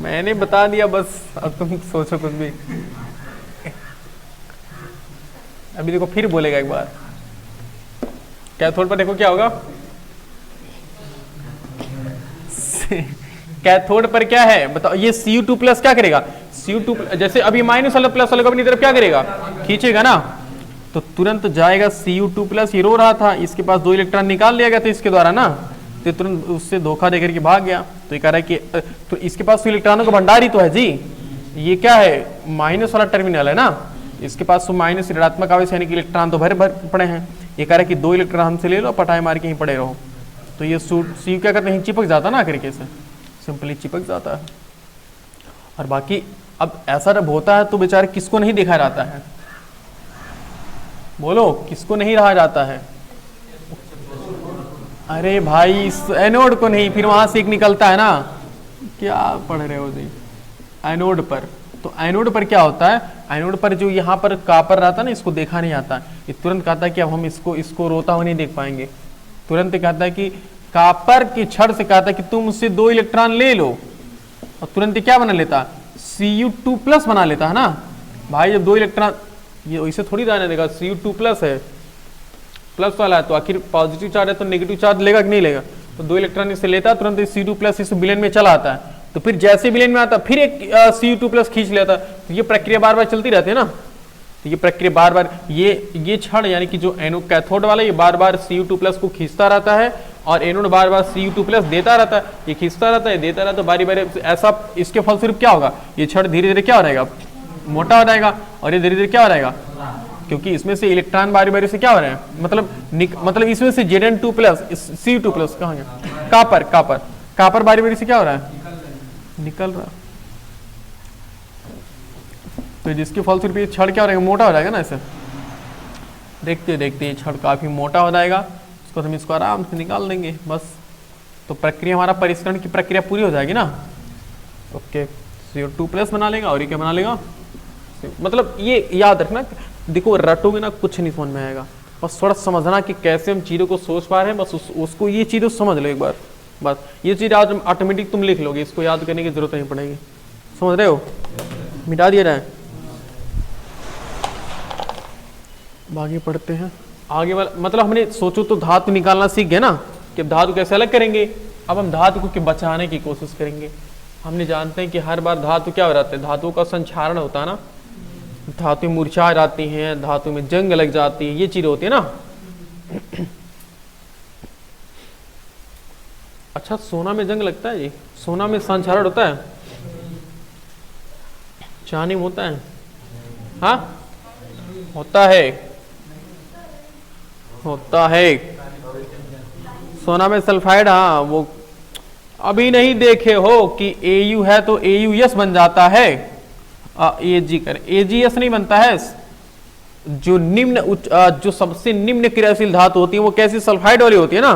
मैंने बता दिया बस, अब तुम सोचो कुछ भी। अभी देखो फिर बोलेगा एक बार। कैथोड पर देखो क्या होगा? कैथोड पर क्या है बताओ? ये Cu2+ क्या करेगा? Cu2 जैसे अभी माइनस वाला प्लस वाला को अपनी तरफ क्या करेगा? खींचेगा ना, तो तुरंत जाएगा Cu2+। ये रो रहा था, इसके पास 2 इलेक्ट्रॉन निकाल लिया गया था इसके द्वारा ना, तो तुरंत उससे धोखा देकर के भाग गया। तो ये कह रहा है कि तो इसके पास तो इलेक्ट्रॉनों का भंडार ही तो है जी। ये क्या है? माइनस वाला टर्मिनल है ना, इसके पास तो माइनस ऋणात्मक आवेश यानी कि इलेक्ट्रॉन तो भर भर पड़े हैं। ये कह रहा है कि 2 इलेक्ट्रॉन हमसे ले लो, पटाए मार के ही पड़े रहो। तो ये Cu क्या करते हैं? चिपक जाता ना करके से, सिंपली चिपक जाता है। और बाकी अब ऐसा जब होता है तो बेचारे किसको नहीं देखा जाता है? बोलो किसको नहीं रहा जाता है? अरे भाई इस एनोड को नहीं, फिर वहां से एक निकलता है ना। क्या पढ़ रहे हो जी? एनोड पर। तो एनोड पर क्या होता है? एनोड पर जो यहाँ पर कॉपर रहता है ना, इसको देखा नहीं आता। ये तुरंत कहता है कि अब हम इसको रोता हुआ नहीं देख पाएंगे। तुरंत कहता है कि कॉपर की छड़ से कहता है कि तुम उससे 2 इलेक्ट्रॉन ले लो, और तुरंत क्या बना लेता? Cu2+ बना लेता है ना भाई। जब 2 इलेक्ट्रॉन, ये वैसे थोड़ी जाने देगा, Cu2+ है, प्लस वाला है, तो आखिर पॉजिटिव चार्ज है तो नेगेटिव चार्ज लेगा कि नहीं लेगा? तो 2 इलेक्ट्रॉन इससे लेता है, तुरंत Cu2+ इस विलेन में चला आता है। तो फिर जैसे विलेन में आता फिर एक Cu2+ खींच लेता है। तो ये प्रक्रिया बार बार चलती रहती है ना। तो ये प्रक्रिया बार बार, ये छड़ यानी कि जो एनोड कैथोड वाला, ये बार बार Cu2+ को खींचता रहता है, और एनोड बार बार Cu2+ देता रहता है। ये खींचता रहता है, देता रहता है, बारी बारी ऐसा। इसके फलस्वरूप क्या होगा? ये छड़ धीरे धीरे क्या हो जाएगा? मोटा हो जाएगा, और ये धीरे धीरे क्या हो जाएगा? क्योंकि इसमें से इलेक्ट्रॉन बारी बारी से क्या हो रहे हैं, मतलब इसमें से Zn2+, Cu2+ कहाँ गया? कापर बारी बारी से क्या हो रहा है? निकल रहा। तो जिसके फलस्वरूप ये छड़ क्या हो जाएगा? मोटा हो जाएगा ना। ऐसे देखते देखते ये छड़ काफी मोटा हो जाएगा, उसको हम इसको आराम से निकाल देंगे बस। तो प्रक्रिया, हमारा परिष्करण की प्रक्रिया पूरी हो जाएगी ना। ओके, Cu2+ बना लेगा, और ये क्या बना लेगा? मतलब ये याद रखना, देखो रटोगे ना कुछ नहीं समझ में आएगा, बस थोड़ा समझना कि कैसे हम चीज़ों को सोच पा रहे हैं, बस उसको ये चीज़ें समझ लो एक बार। बस ये चीज़ आज ऑटोमेटिक तुम लिख लोगे, इसको याद करने की जरूरत नहीं पड़ेगी। समझ रहे हो? मिटा दिया जाए। आगे पढ़ते हैं। आगे वाला मतलब हमने सोचो तो धातु निकालना सीख गए ना, कि धातु कैसे अलग करेंगे। अब हम धातु को बचाने की कोशिश करेंगे। हमने जानते हैं कि हर बार धातु क्या हो जाता है? धातु का संक्षारण होता है ना, धातु में मुरझा जाती हैं, धातु में जंग लग जाती है, ये चीजें होती है ना। अच्छा, सोना में जंग लगता है? ये सोना में संक्षारण होता है? चांदी में होता है? हाँ होता है सोना में सल्फाइड। हाँ, वो अभी नहीं देखे हो कि Au है तो AuS बन जाता है, एजी करें, एजीएस नहीं बनता है। जो जो सबसे निम्न क्रियाशील धातु होती है वो कैसी, सल्फाइड वाली होती है ना,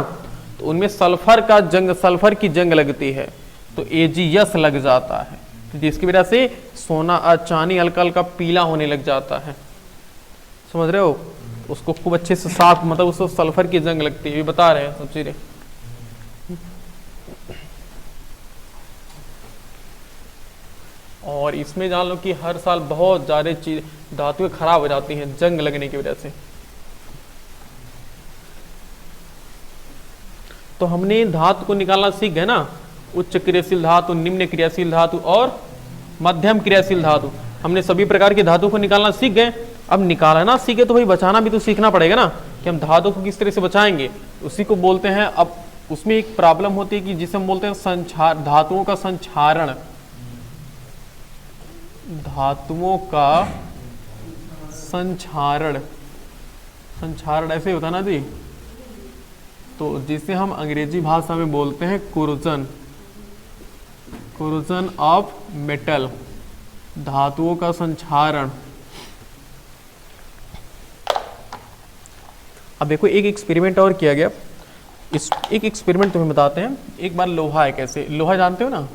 तो उनमें सल्फर की जंग लगती है तो एजीएस लग जाता है, तो जिसकी वजह से सोना चांदी हल्का हल्का पीला होने लग जाता है। समझ रहे हो, उसको खूब अच्छे से साफ, मतलब उसको सल्फर की जंग लगती है, ये बता रहे हैं सब चीजें। और इसमें जान लो कि हर साल बहुत ज्यादा चीज धातुएं खराब हो जाती हैं जंग लगने की वजह से। तो हमने धातु को निकालना सीख गए ना, उच्च क्रियाशील धातु, निम्न क्रियाशील धातु और मध्यम क्रियाशील धातु। हमने सभी प्रकार की धातु को निकालना सीख गए। अब निकालना सीखे तो भाई बचाना भी तो सीखना पड़ेगा ना, कि हम धातु को किस तरह से बचाएंगे, उसी को बोलते हैं। अब उसमें एक प्रॉब्लम होती है कि जिसे हम बोलते हैं धातुओं का संक्षारण। धातुओं का संक्षारण, संक्षारण ऐसे होता ना जी, तो जिसे हम अंग्रेजी भाषा में बोलते हैं कोरोजन, कोरोजन ऑफ मेटल, धातुओं का संक्षारण। अब देखो एक एक्सपेरिमेंट और किया गया, इस एक एक्सपेरिमेंट तुम्हें बताते हैं। एक बार लोहा है, कैसे लोहा जानते हो ना,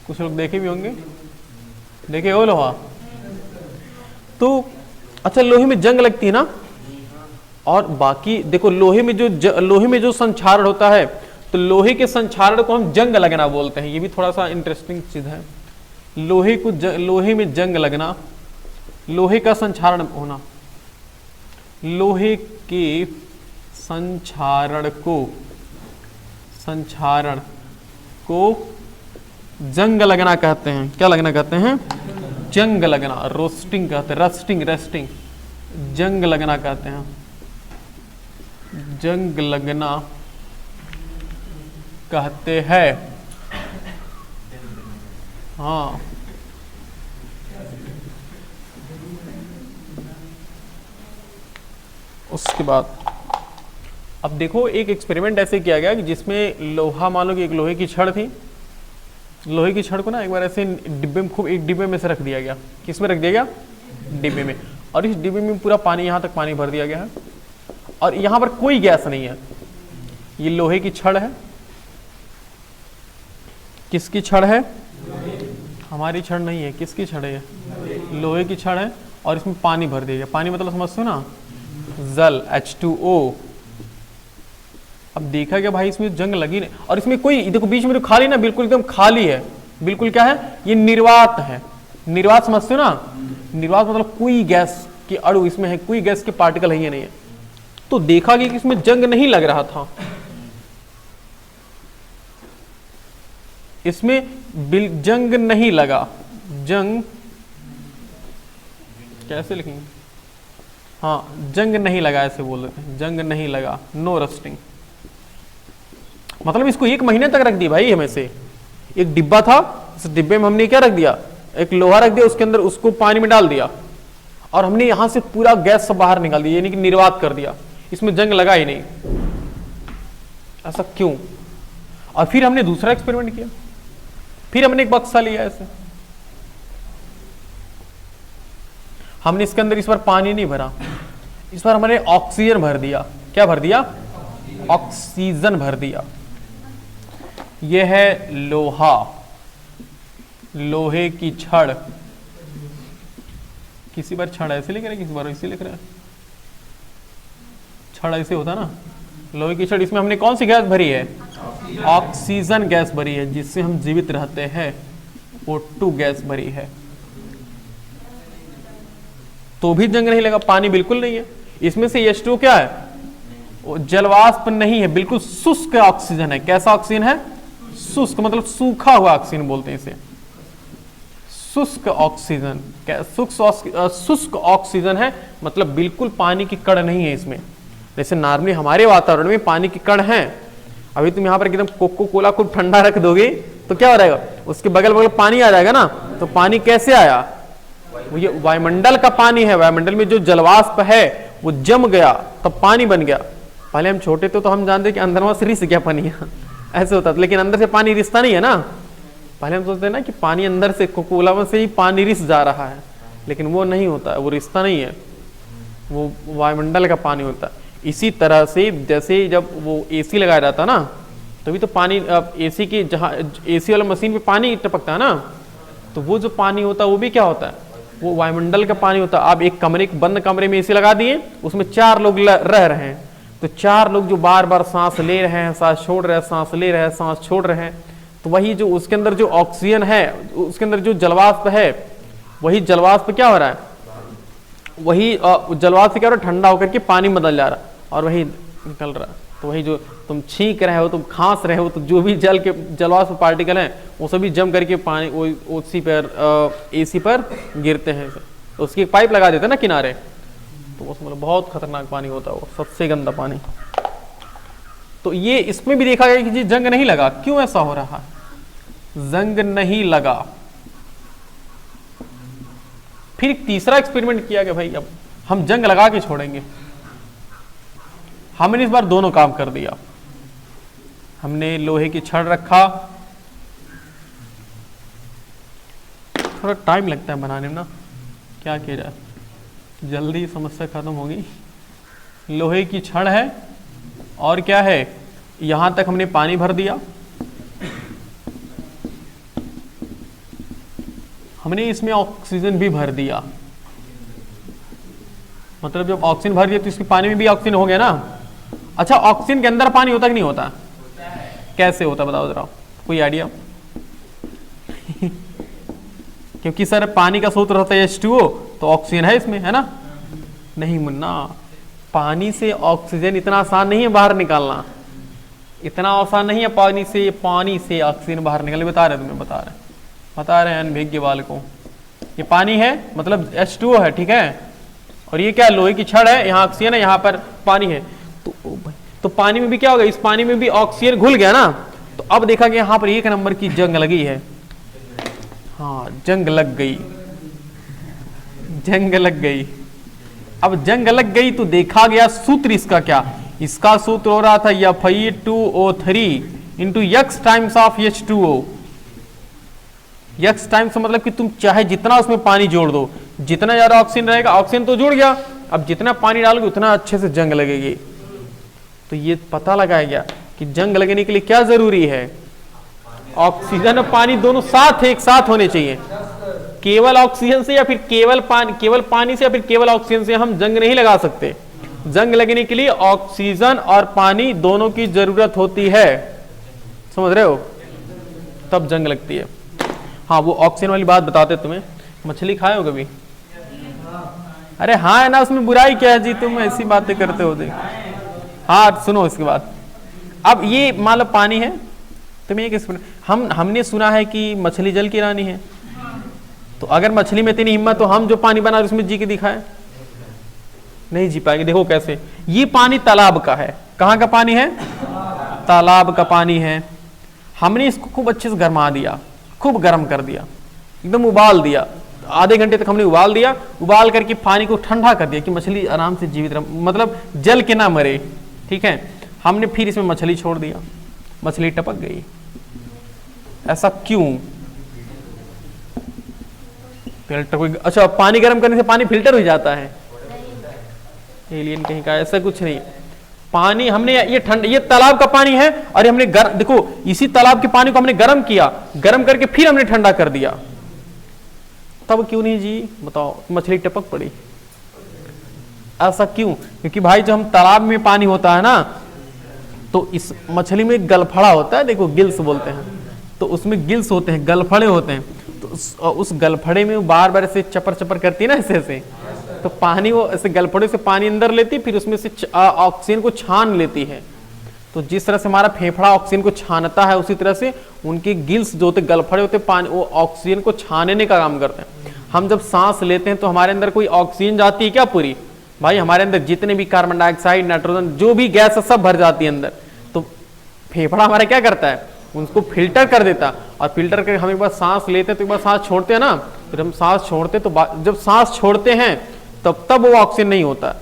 कुछ लोग देखे भी होंगे, देखे हो लोहा तो। अच्छा, लोहे में जंग लगती है ना, और बाकी देखो लोहे में जो संक्षारण होता है, तो लोहे के संक्षारण को हम जंग लगना बोलते हैं। ये भी थोड़ा सा इंटरेस्टिंग चीज है। लोहे में जंग लगना, लोहे का संक्षारण होना, लोहे के संक्षारण को जंग लगना कहते हैं। क्या लगना कहते हैं? जंग लगना। रोस्टिंग कहते हैं, रस्टिंग, जंग लगना कहते हैं। जंग लगना कहते हैं, हाँ। उसके बाद अब देखो एक एक्सपेरिमेंट ऐसे किया गया कि जिसमें लोहा, मान लो कि एक लोहे की छड़ थी, लोहे की छड़ को ना एक बार ऐसे डिब्बे में, खूब एक डिब्बे में से रख दिया गया। किस में रख दिया गया? डिब्बे में। और इस डिब्बे में पूरा पानी, यहाँ तक पानी भर दिया गया है, और यहाँ पर कोई गैस नहीं है। ये लोहे की छड़ है। किसकी छड़ है? हमारी छड़ नहीं है। किसकी छड़ है? लोहे की छड़ है, और इसमें पानी भर दिया गया। पानी मतलब समझते हो ना, जल, H2O। अब देखा गया भाई इसमें जंग लगी नहीं, और इसमें कोई, देखो बीच में जो खाली ना, बिल्कुल एकदम खाली है। बिल्कुल क्या है? ये निर्वात है। निर्वात समझते हो ना, निर्वात मतलब कोई गैस की अणु इसमें है, कोई गैस के पार्टिकल है, ये नहीं है। तो देखा गया कि इसमें जंग नहीं लग रहा था। इसमें जंग नहीं लगा। जंग कैसे लिखेंगे? हाँ, जंग नहीं लगा ऐसे बोल देते हैं, जंग नहीं लगा, नो रस्टिंग। मतलब इसको 1 महीने तक रख दी भाई। हमें से एक डिब्बा था, इस डिब्बे में हमने क्या रख दिया? एक लोहा रख दिया, उसके अंदर उसको पानी में डाल दिया, और हमने यहां से पूरा गैस सब बाहर निकाल दिया, यानी कि निर्वात कर दिया। इसमें जंग लगा ही नहीं। ऐसा क्यों? और फिर हमने दूसरा एक्सपेरिमेंट किया। फिर हमने एक बक्सा लिया ऐसे, हमने इसके अंदर इस बार पानी नहीं भरा, इस बार हमने ऑक्सीजन भर दिया। क्या भर दिया? ऑक्सीजन भर दिया। यह है लोहा, लोहे की छड़। किसी बार छड़ ऐसे लिख रहे हैं, किसी बार ऐसे लिख रहे हैं। छड़ ऐसे होता ना, लोहे की छड़। इसमें हमने कौन सी गैस भरी है? ऑक्सीजन गैस भरी है, जिससे हम जीवित रहते हैं। O2 गैस भरी है, तो भी जंग नहीं लगा। पानी बिल्कुल नहीं है। इसमें से H2O क्या है? जलवाष्प नहीं है, बिल्कुल शुष्क ऑक्सीजन है। कैसा ऑक्सीजन है? शुष्क, मतलब सूखा हुआ ऑक्सीजन बोलते हैं इसे, शुष्क ऑक्सीजन। शुष्क ऑक्सीजन है, मतलब बिल्कुल पानी की कण नहीं है इसमें। जैसे नॉर्मली हमारे वातावरण में पानी की कण है। अभी तुम यहाँ पर एकदम कोको कोला खूब ठंडा रख दोगे तो क्या हो जाएगा? उसके बगल बगल पानी आ जाएगा ना। तो पानी कैसे आया? वो ये वायुमंडल का पानी है। वायुमंडल में जो जलवाष्प है वो जम गया, तब पानी बन गया। पहले हम छोटे थे तो हम जानते कि अंदर से रिस गया पानी, ऐसे होता था। लेकिन अंदर से पानी रिसता नहीं है ना, पहले हम सोचते हैं ना कि पानी अंदर से कोकोला में से ही पानी रिस जा रहा है, लेकिन वो नहीं होता है, वो रिश्ता नहीं है, वो वायुमंडल का पानी होता है। इसी तरह से जैसे जब वो एसी लगाया जाता है ना, तभी तो पानी एसी की, जहाँ एसी वाला मशीन पे पानी टपकता है ना, तो वो जो पानी होता है वो भी क्या होता है, वो वायुमंडल का पानी होता है। आप एक कमरे, बंद कमरे में एसी लगा दिए, उसमें 4 लोग रह रहे हैं, तो 4 लोग जो बार बार सांस ले रहे हैं, सांस छोड़ रहे हैं, सांस ले रहे हैं, सांस छोड़ रहे हैं, तो वही जो उसके अंदर जो ऑक्सीजन है, उसके अंदर जो जलवाष्प है, वही जलवाष्प क्या हो रहा है, वही जलवाष्प क्या हो रहा है, ठंडा होकर के पानी बदल जा रहा है और वही निकल रहा है। तो वही जो तुम छींक रहे हो, तुम खांस रहे हो, तो जो भी जल के जलवाष्प पार्टिकल हैं वो सभी जम करके पानी उसी पर एसी पर गिरते हैं। तो उसकी एक पाइप लगा देते हैं ना किनारे, तो वो मतलब बहुत खतरनाक पानी होता है, वो सबसे गंदा पानी। तो ये इसमें भी देखा गया कि जी जंग नहीं लगा। क्यों ऐसा हो रहा है, जंग नहीं लगा। फिर एक तीसरा एक्सपेरिमेंट किया कि भाई अब हम जंग लगा के छोड़ेंगे। हमने इस बार दोनों काम कर दिया। हमने लोहे की छड़ रखा, थोड़ा टाइम लगता है बनाने में ना, क्या किया जाए, जल्दी समस्या खत्म होगी। लोहे की छड़ है और क्या है, यहां तक हमने पानी भर दिया। हमने इसमें ऑक्सीजन भी भर दिया, मतलब जब ऑक्सीजन भर दिया तो इसके पानी में भी ऑक्सीजन हो गया ना। अच्छा, ऑक्सीजन के अंदर पानी होता कि नहीं होता, कैसे होता बताओ जरा, कोई आइडिया? क्योंकि सर पानी का सूत्र होता है H2O, तो ऑक्सीजन है इसमें, है ना? नहीं मुन्ना, पानी से ऑक्सीजन इतना आसान नहीं है बाहर निकालना, इतना आसान नहीं है पानी से ऑक्सीजन बाहर निकालने। बता रहे तुम्हें, बता रहे हैं अनभिज्ञ बाल को। ये पानी है, मतलब H2O है, ठीक है, और ये क्या, लोहे की छड़ है, यहाँ ऑक्सीजन है, यहाँ पर पानी है। तो पानी में भी क्या होगा, इस पानी में भी ऑक्सीजन घुल गया ना। तो अब देखा गया यहाँ पर 1 नंबर की जंग लगी है। हाँ, जंग लग गई, जंग लग गई। अब जंग लग गई तो देखा गया सूत्र इसका क्या, इसका सूत्र हो रहा था Fe2O3 into x times of H2O। x times मतलब कि तुम चाहे जितना उसमें पानी जोड़ दो, जितना ज्यादा ऑक्सीजन रहेगा, ऑक्सीजन तो जुड़ गया, अब जितना पानी डालोगे उतना अच्छे से जंग लगेगी। तो ये पता लगाया गया कि जंग लगने के लिए क्या जरूरी है, ऑक्सीजन और पानी दोनों साथ एक साथ होने चाहिए। केवल ऑक्सीजन से या फिर केवल पानी से या फिर केवल ऑक्सीजन से हम जंग नहीं लगा सकते। जंग लगने के लिए ऑक्सीजन और पानी दोनों की जरूरत होती है, समझ रहे हो, तब जंग लगती है। हाँ, वो ऑक्सीजन वाली बात बताते तुम्हें, मछली खाए हो कभी? अरे हाँ है ना, उसमें बुराई क्या है जी, तुम ऐसी बातें करते हो देख। हाँ सुनो इसके बाद, अब ये मान लो पानी है, तुम्हें एक हमने सुना है कि मछली जल की रानी है। तो अगर मछली में इतनी हिम्मत, तो हम जो पानी बना उसमें जी के दिखाए, नहीं जी पाएंगे। देखो कैसे, ये पानी तालाब का है। कहाँ का पानी है? तालाब का पानी है। हमने इसको खूब अच्छे से गरमा दिया, खूब गर्म कर दिया, एकदम उबाल दिया, आधे घंटे तक हमने उबाल दिया। उबाल करके पानी को ठंडा कर दिया कि मछली आराम से जीवित रहे, मतलब जल के ना मरे, ठीक है। हमने फिर इसमें मछली छोड़ दिया, मछली टपक गई। ऐसा क्यों? फिल्टर कोई, अच्छा पानी गर्म करने से पानी फिल्टर हो जाता है? एलियन कहीं का, ऐसा कुछ नहीं। पानी हमने ये तालाब का पानी है और हमने देखो इसी तालाब के पानी को हमने गर्म किया, गर्म करके फिर हमने ठंडा कर दिया, तब क्यों नहीं जी बताओ, मछली टपक पड़ी। ऐसा क्यों? क्योंकि भाई जो हम तालाब में पानी होता है ना, तो इस मछली में गलफड़ा होता है, देखो गिल्स बोलते हैं, तो उसमें गिल्स होते हैं, गलफड़े होते हैं। तो उस गलफड़े में वो बार बार ऐसे चपर चपर करती है ना, ऐसे ऐसे, तो पानी वो ऐसे गलफड़े से पानी अंदर लेती, फिर उसमें से ऑक्सीजन को छान लेती है। तो जिस तरह से हमारा फेफड़ा ऑक्सीजन को छानता है, उसी तरह से उनके गिल्स जो होते गलफड़े होते पानी, वो ऑक्सीजन को छानने का काम करते हैं। हम जब सांस लेते हैं तो हमारे अंदर कोई ऑक्सीजन जाती है क्या? पूरी भाई, हमारे अंदर जितने भी कार्बन डाइऑक्साइड, नाइट्रोजन, जो भी गैस है सब भर जाती है अंदर। तो फेफड़ा हमारा क्या करता है, उनको फिल्टर कर देता, और फिल्टर करके हम एक बार सांस लेते हैं तो एक बार सांस छोड़ते हैं ना, फिर हम सांस छोड़ते तो जब सांस छोड़ते हैं तब वो ऑक्सीजन नहीं होता,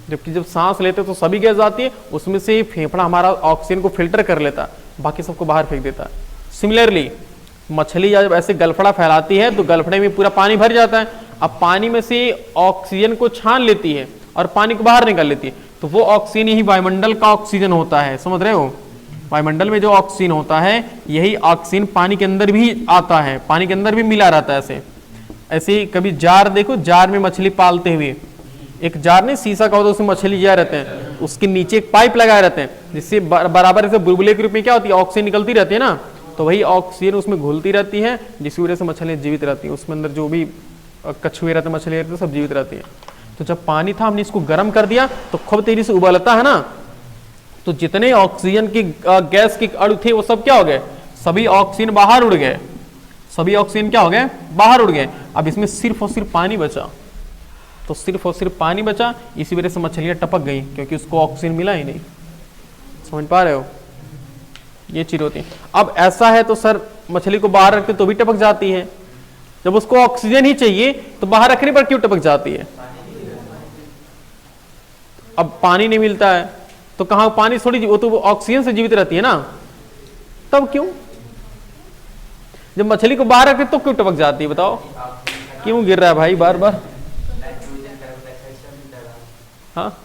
जबकि जब सांस लेते तो सभी गैस आती है, उसमें से फेफड़ा हमारा ऑक्सीजन को फिल्टर कर लेता, बाकी सबको बाहर फेंक देता। सिमिलरली मछली जब ऐसे गलफड़ा फैलाती है तो गलफड़े में पूरा पानी भर जाता है। अब पानी में से ऑक्सीजन को छान लेती है और पानी को बाहर निकाल लेती है, तो वो ऑक्सीजन यही वायुमंडल का ऑक्सीजन होता है। समझ रहे हो? वायुमंडल में जो ऑक्सीजन होता है यही ऑक्सीजन पानी के अंदर भी आता है, पानी के अंदर भी मिला रहता है। ऐसे ऐसे कभी जार देखो, जार में मछली पालते हुए, एक जार नहीं शीशा का होता है उसमें मछली जा रहते हैं, उसके नीचे एक पाइप लगाए रहते हैं जिससे बराबर से बुलबुले के रूप में क्या होती है ऑक्सीजन निकलती रहती है ना, तो वही ऑक्सीजन उसमें घुलती रहती है जिसकी वजह से मछलियां जीवित रहती हैं। उसमें अंदर जो भी कछुए रहते हैं, मछली रहती है, सब जीवित रहती है। तो जब पानी था हमने इसको गर्म कर दिया तो खूब तेजी से उबलता है ना, तो जितने ऑक्सीजन की गैस के अणु थे वो सब क्या हो गए, सभी ऑक्सीजन बाहर उड़ गए, सभी ऑक्सीजन क्या हो गए, बाहर उड़ गए। अब इसमें सिर्फ और सिर्फ पानी बचा, तो सिर्फ और सिर्फ पानी बचा, इसी वजह से मछलियां टपक गई क्योंकि उसको ऑक्सीजन मिला ही नहीं। समझ पा रहे हो? ये चीज होती है। अब ऐसा है तो सर मछली को बाहर रखते तो भी टपक जाती है, जब उसको ऑक्सीजन ही चाहिए तो बाहर रखने पर क्यों टपक जाती है? अब पानी नहीं मिलता है तो कहां, पानी थोड़ी, वो तो ऑक्सीजन से जीवित रहती है ना, तब क्यों? जब मछली को बाहर रखते तो क्यों टपक जाती है? बताओ क्यों गिर रहा है भाई बार बार? हाँ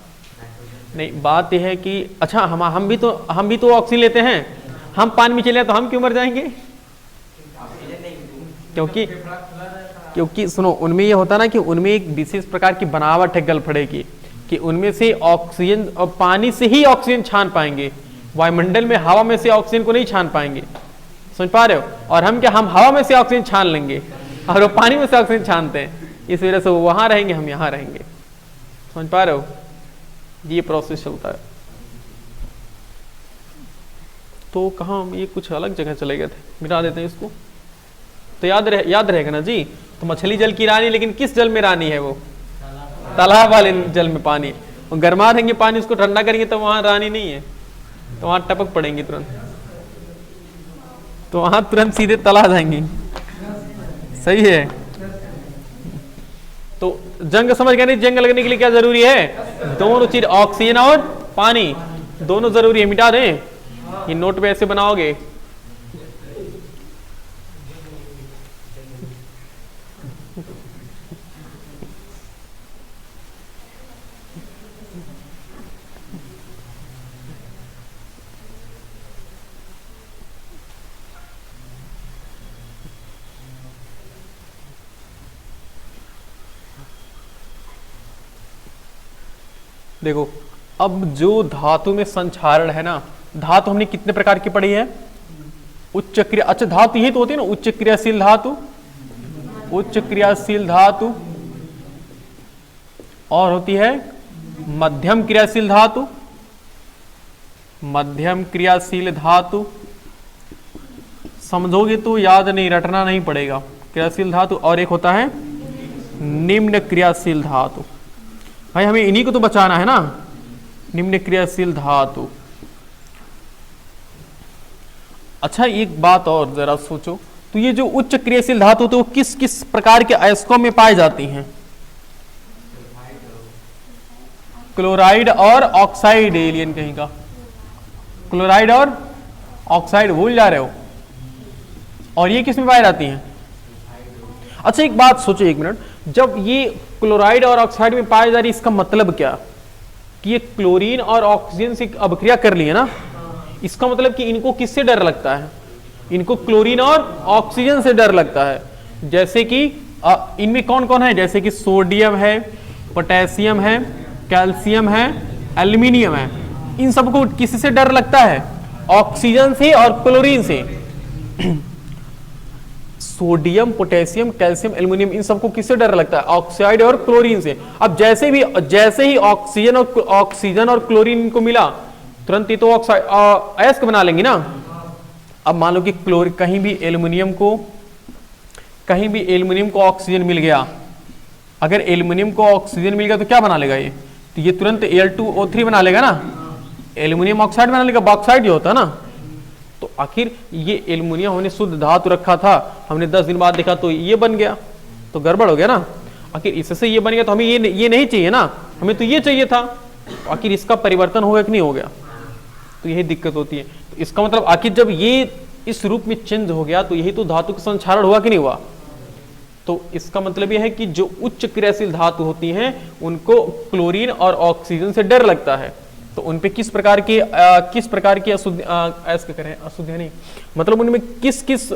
नहीं, बात यह है कि अच्छा हम भी तो ऑक्सीजन लेते हैं, हम पानी में चले तो हम क्यों मर जाएंगे? क्योंकि सुनो, उनमें ये होता ना कि उनमें एक विशेष प्रकार की बनावट है गलफड़े की, कि उनमें से ऑक्सीजन और पानी से ही ऑक्सीजन छान पाएंगे, वायुमंडल में हवा में से ऑक्सीजन को नहीं छान पाएंगे। समझ पा रहे हो? और हम क्या, हम हवा में से ऑक्सीजन छान लेंगे और वो पानी में से ऑक्सीजन छानते हैं, इस वजह से वो वहां रहेंगे, हम यहाँ रहेंगे। समझ पा रहे हो? ये प्रोसेस चलता है। तो कहाँ हम ये कुछ अलग जगह चले गए थे, मिटा देते हैं इसको, तो याद रहेगा ना जी। तो मछली जल की रानी, लेकिन किस जल में रानी है? वो तालाब वाले जल में पानी, वो गर्मा देंगे पानी, उसको ठंडा करेंगे तो वहां रानी नहीं है, तो वहां टपक पड़ेंगी तुरंत, तो वहां तुरंत सीधे तला जाएंगी। सही है? तो जंग समझ गए नहीं? जंग लगने के लिए क्या जरूरी है? दोनों चीज, ऑक्सीजन और पानी दोनों जरूरी है। मिटा दें, ये नोट पे ऐसे बनाओगे। देखो, अब जो धातु में संचारण है ना, धातु हमने कितने प्रकार की पढ़ी है? उच्च क्रिया, अच्छा धातु यही तो होती है ना, उच्च क्रियाशील धातु, उच्च क्रियाशील धातु, और होती है मध्यम क्रियाशील धातु, मध्यम क्रियाशील धातु। समझोगे तो याद नहीं, रटना नहीं पड़ेगा, क्रियाशील धातु। और एक होता है निम्न क्रियाशील धातु। भाई हमें इन्हीं को तो बचाना है ना, निम्न क्रियाशील धातु। अच्छा एक बात और जरा सोचो, तो ये जो उच्च क्रियाशील धातु तो वो किस किस प्रकार के अयस्कों में पाई जाती हैं? क्लोराइड और ऑक्साइड, एलियन कहीं का, क्लोराइड और ऑक्साइड भूल जा रहे हो। और ये किस में पाई जाती हैं? अच्छा एक बात सोचो, एक मिनट, जब ये क्लोराइड और ऑक्साइड में पाई जा रही, इसका मतलब क्या? कि ये क्लोरीन और ऑक्सीजन से अभिक्रिया कर ली है ना, इसका मतलब कि इनको किससे डर लगता है? इनको क्लोरीन और ऑक्सीजन से डर लगता है। जैसे कि इनमें कौन कौन है? जैसे कि सोडियम है, पोटेशियम है, कैल्शियम है, एल्यूमिनियम है। इन सबको किससे डर लगता है? ऑक्सीजन से और क्लोरीन से। सोडियम, पोटेशियम, कैल्शियम, एल्यूमिनियम, इन सबको किससे डर लगता है? ऑक्साइड और क्लोरीन से। अब जैसे ही ऑक्सीजन और क्लोरीन इनको मिला, तुरंत ही तो ऑक्साइड अयस्क बना लेंगे ना। अब मान लो कि कहीं भी एल्यूमिनियम को ऑक्सीजन मिल गया, अगर एल्यूमिनियम को ऑक्सीजन मिल गया तो क्या बना लेगा ये? तो ये तुरंत Al2O3 बना लेगा ना, एल्यूमिनियम ऑक्साइड बना लेगा, बॉक्साइड जो होता है ना। तो आखिर ये एल्यूमिनियम हमने शुद्ध धातु रखा था, हमने 10 दिन बाद देखा तो ये बन गया, तो गड़बड़ हो गया ना। आखिर इससे ये बन गया तो हमें ये नहीं चाहिए ना, हमें तो ये चाहिए था। तो आखिर इसका परिवर्तन हो गया कि नहीं हो गया? तो यही दिक्कत होती है। तो इसका मतलब आखिर जब ये इस रूप में चेंज हो गया तो यही तो धातु का संक्षारण हुआ कि नहीं हुआ। तो इसका मतलब यह है कि जो उच्च क्रियाशील धातु होती हैं उनको क्लोरीन और ऑक्सीजन से डर लगता है। तो उनपे किस प्रकार की अशुद्धियां नहीं, मतलब उनमें किस किस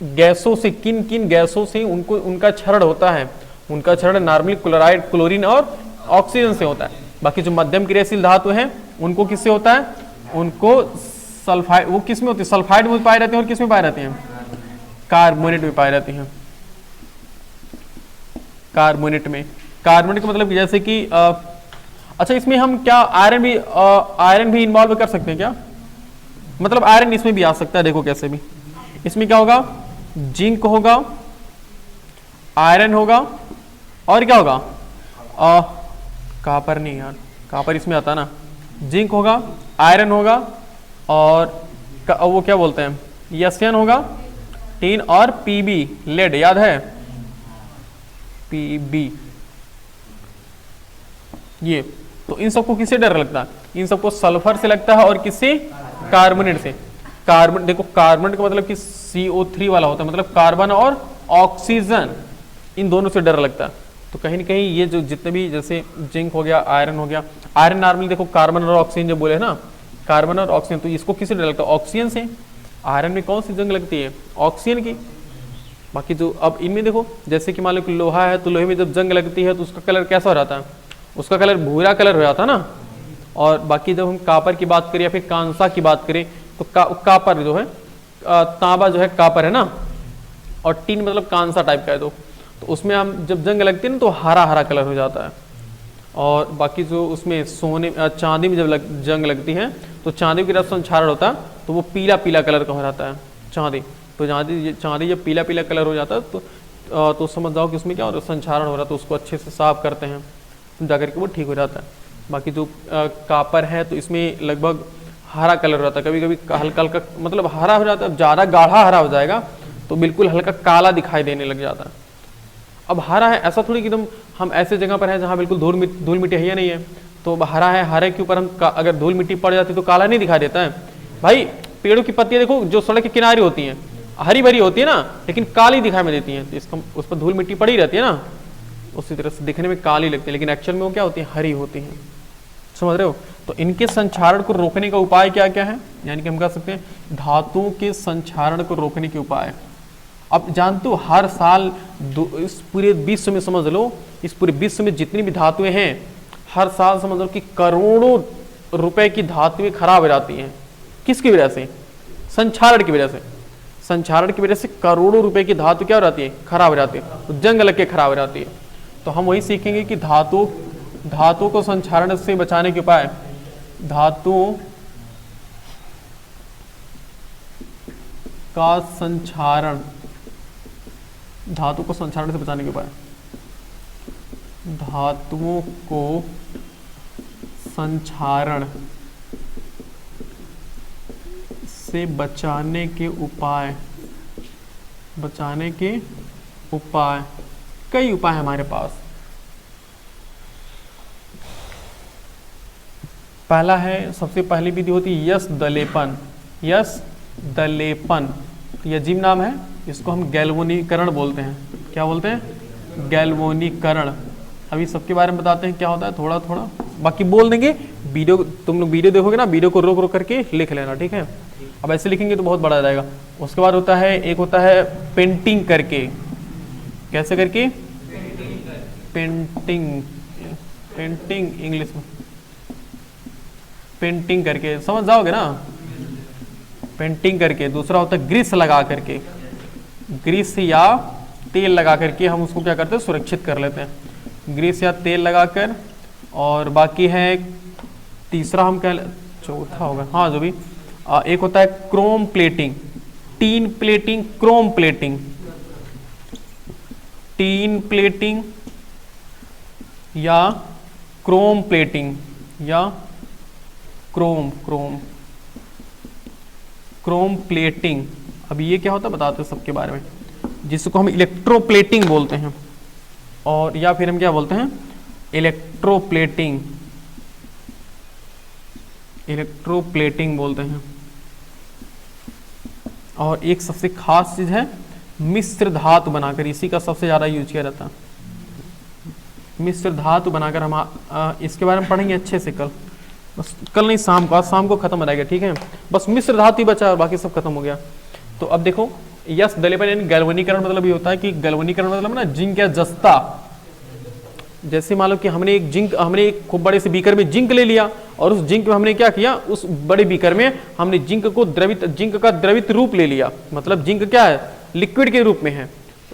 गैसों से, किन किन गैसों से उनको उनका क्षरण होता है। उनका क्षरण नॉर्मली क्लोरीन और ऑक्सीजन से होता है। बाकी जो मध्यम क्रियाशील धातु हैं उनको किससे होता है, उनको सल्फाइड, वो किस में होती है, सल्फाइड में पाई रहती है और किस में पाई रहती हैं, कार्बोनेट में पाई रहती हैं। कार्बोनेट में, कार्बोनेट का मतलब जैसे कि अच्छा इसमें हम क्या आयरन भी इन्वॉल्व कर सकते हैं क्या, मतलब आयरन इसमें भी आ सकता है। देखो कैसे भी, इसमें क्या होगा, जिंक होगा, आयरन होगा और क्या होगा, कापर नहीं यार, कापर इसमें आता है ना, जिंक होगा, आयरन होगा और वो क्या बोलते हैं, यस्यन होगा, टीन और पीबी लेड, याद है पीबी। ये तो इन सबको किससे डर लगता है, इन सबको सल्फर से लगता है और किससे, कार्बोनेट से। कार्बन, देखो कार्बोनेट का मतलब कि CO3 वाला होता है, मतलब कार्बन और ऑक्सीजन, इन दोनों से डर लगता है। तो कहीं ना कहीं ये जो जितने भी जैसे जिंक हो गया, आयरन हो गया, आयरन नॉर्मली देखो कार्बन और ऑक्सीजन जो बोले है ना, कार्बन और ऑक्सीजन, तो इसको किससे डर लगता है, ऑक्सीजन से। आयरन में कौन सी जंग लगती है, ऑक्सीजन की। बाकी जो अब इनमें देखो जैसे कि मान लो कि लोहा है, तो लोहे में जब जंग लगती है तो उसका कलर कैसा हो जाता है, उसका कलर भूरा कलर हो जाता है ना। और बाकी जब हम कापर की बात करें या फिर कांसा की बात करें तो कापर जो है, तांबा जो है कापर है ना, और टीन मतलब कांसा टाइप का है, तो उसमें हम जब जंग लगती है ना तो हरा हरा कलर हो जाता है। और बाकी जो उसमें सोने चांदी में जब जंग लगती है तो चांदी की तरफ संक्षारण होता है तो वो पीला पीला कलर का हो जाता है चांदी। तो चांदी जब पीला पीला कलर हो जाता है तो समझ जाओ कि उसमें क्या हो रहा है, संक्षारण हो रहा है। तो उसको अच्छे से साफ करते हैं तो जाकर के वो ठीक हो जाता है। बाकी जो कापर है तो इसमें लगभग हरा कलर रहता है, कभी कभी हल्का हल्का मतलब हरा हो जाता है, ज़्यादा गाढ़ा हरा हो जाएगा तो बिल्कुल हल्का काला दिखाई देने लग जाता है। अब हरा है ऐसा थोड़ी कि एकदम हम ऐसे जगह पर है जहाँ बिल्कुल धूल मिट्टी है या नहीं है, तो हरा है, हरे के ऊपर हम अगर धूल मिट्टी पड़ जाती तो काला नहीं दिखाई देता है भाई। पेड़ों की पत्तियां देखो जो सड़क के किनारे होती हैं हरी भरी होती है ना, लेकिन काली दिखाई में देती हैं, तो इसका उस पर धूल मिट्टी पड़ी रहती है ना, उसी तरह से दिखने में काली लगती है, लेकिन एक्चुअल में वो क्या होती है, हरी होती हैं। समझ रहे हो। तो इनके संक्षारण को रोकने का उपाय क्या क्या है, यानी कि हम कह सकते हैं धातुओं के संक्षारण को रोकने के उपाय। अब जानते हो हर साल इस पूरे विश्व में, समझ लो इस पूरे विश्व में जितनी भी धातुएं हैं, हर साल समझ लो कि करोड़ों रुपए की धातुएं खराब हो जाती हैं। किसकी वजह से, संक्षारण की वजह से। संक्षारण की वजह से करोड़ों रुपए की धातु क्या हो जाती है, खराब हो जाती है, तो जंग लग के खराब हो जाती है। तो हम वही सीखेंगे कि धातुओं को संक्षारण से बचाने के उपाय, धातुओं का संक्षारण, धातु को संक्षारण से बचाने के उपाय, धातुओं को संक्षारण से बचाने के उपाय, बचाने के उपाय, कई उपाय हमारे पास। पहला है, सबसे पहली विधि होती है यश दलेपन। यश दलेपन यह अजीब नाम है, इसको हम गैल्वेनीकरण बोलते हैं। क्या बोलते हैं, गैल्वेनीकरण। अभी सबके बारे में बताते हैं क्या होता है, थोड़ा थोड़ा बाकी बोल देंगे। वीडियो तुम लोग वीडियो देखोगे ना, वीडियो को रोक रोक करके लिख लेना, ठीक है। अब ऐसे लिखेंगे तो बहुत बड़ा जाएगा। उसके बाद होता है, एक होता है पेंटिंग करके। कैसे करके, पेंटिंग, पेंटिंग इंग्लिश में पेंटिंग करके, समझ जाओगे ना, पेंटिंग करके। दूसरा होता है ग्रीस लगा करके, ग्रीस या तेल लगा करके हम उसको क्या करते हैं, सुरक्षित कर लेते हैं, ग्रीस या तेल लगाकर। और बाकी है तीसरा, हम क्या, चौथा होगा हाँ जो भी, एक होता है Chrome plating, tin plating, Chrome plating, tin plating या क्रोम प्लेटिंग या क्रोम प्लेटिंग। अब ये क्या होता है बताते हैं सबके बारे में, जिसको हम इलेक्ट्रोप्लेटिंग बोलते हैं, और या फिर हम क्या बोलते हैं, इलेक्ट्रोप्लेटिंग, इलेक्ट्रोप्लेटिंग बोलते हैं। और एक सबसे खास चीज है मिश्र धातु बनाकर, इसी का सबसे ज्यादा यूज किया जाता है। मिश्र धातु बनाकर हम इसके बारे में पढ़ेंगे अच्छे से कल, बस कल नहीं शाम को, आज शाम को खत्म हो जाएगा, ठीक है। बस मिश्र धातु ही बचा और बाकी सब खत्म हो गया। तो अब देखो यस दले पर यानी गैल्वनीकरण मतलब ये होता है कि गैल्वनीकरण मतलब ना जिंक या जस्ता। जैसे मान लो कि हमने एक खूब बड़े से बीकर में जिंक ले लिया और उस जिंक में हमने क्या किया, उस बड़े बीकर में हमने जिंक का द्रवित रूप ले लिया। मतलब जिंक क्या है, लिक्विड के रूप में है,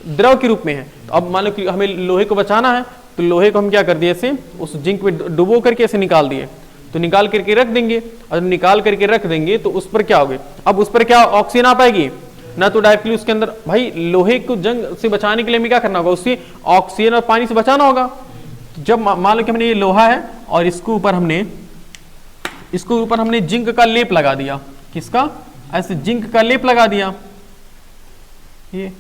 द्रव के रूप में है। तो अब मान लो कि हमें लोहे को बचाना है, तो लोहे को हम क्या कर दिए, ऐसे उस जिंक में डुबो करके ऐसे निकाल दिए। तो निकाल करके रख देंगे, और निकाल करके रख देंगे तो उस पर क्या होगा, अब उस पर क्या ऑक्सीजन आ पाएगी ना, तो डायरेक्टली उसके अंदर भाई लोहे को जंग से बचाने के लिए हमें क्या करना होगा, उससे ऑक्सीजन और पानी से बचाना होगा। जब मान लो कि हमने ये लोहा है और इसके ऊपर हमने जिंक का लेप लगा दिया, किसका, ऐसे जिंक का लेप लगा दिया। ये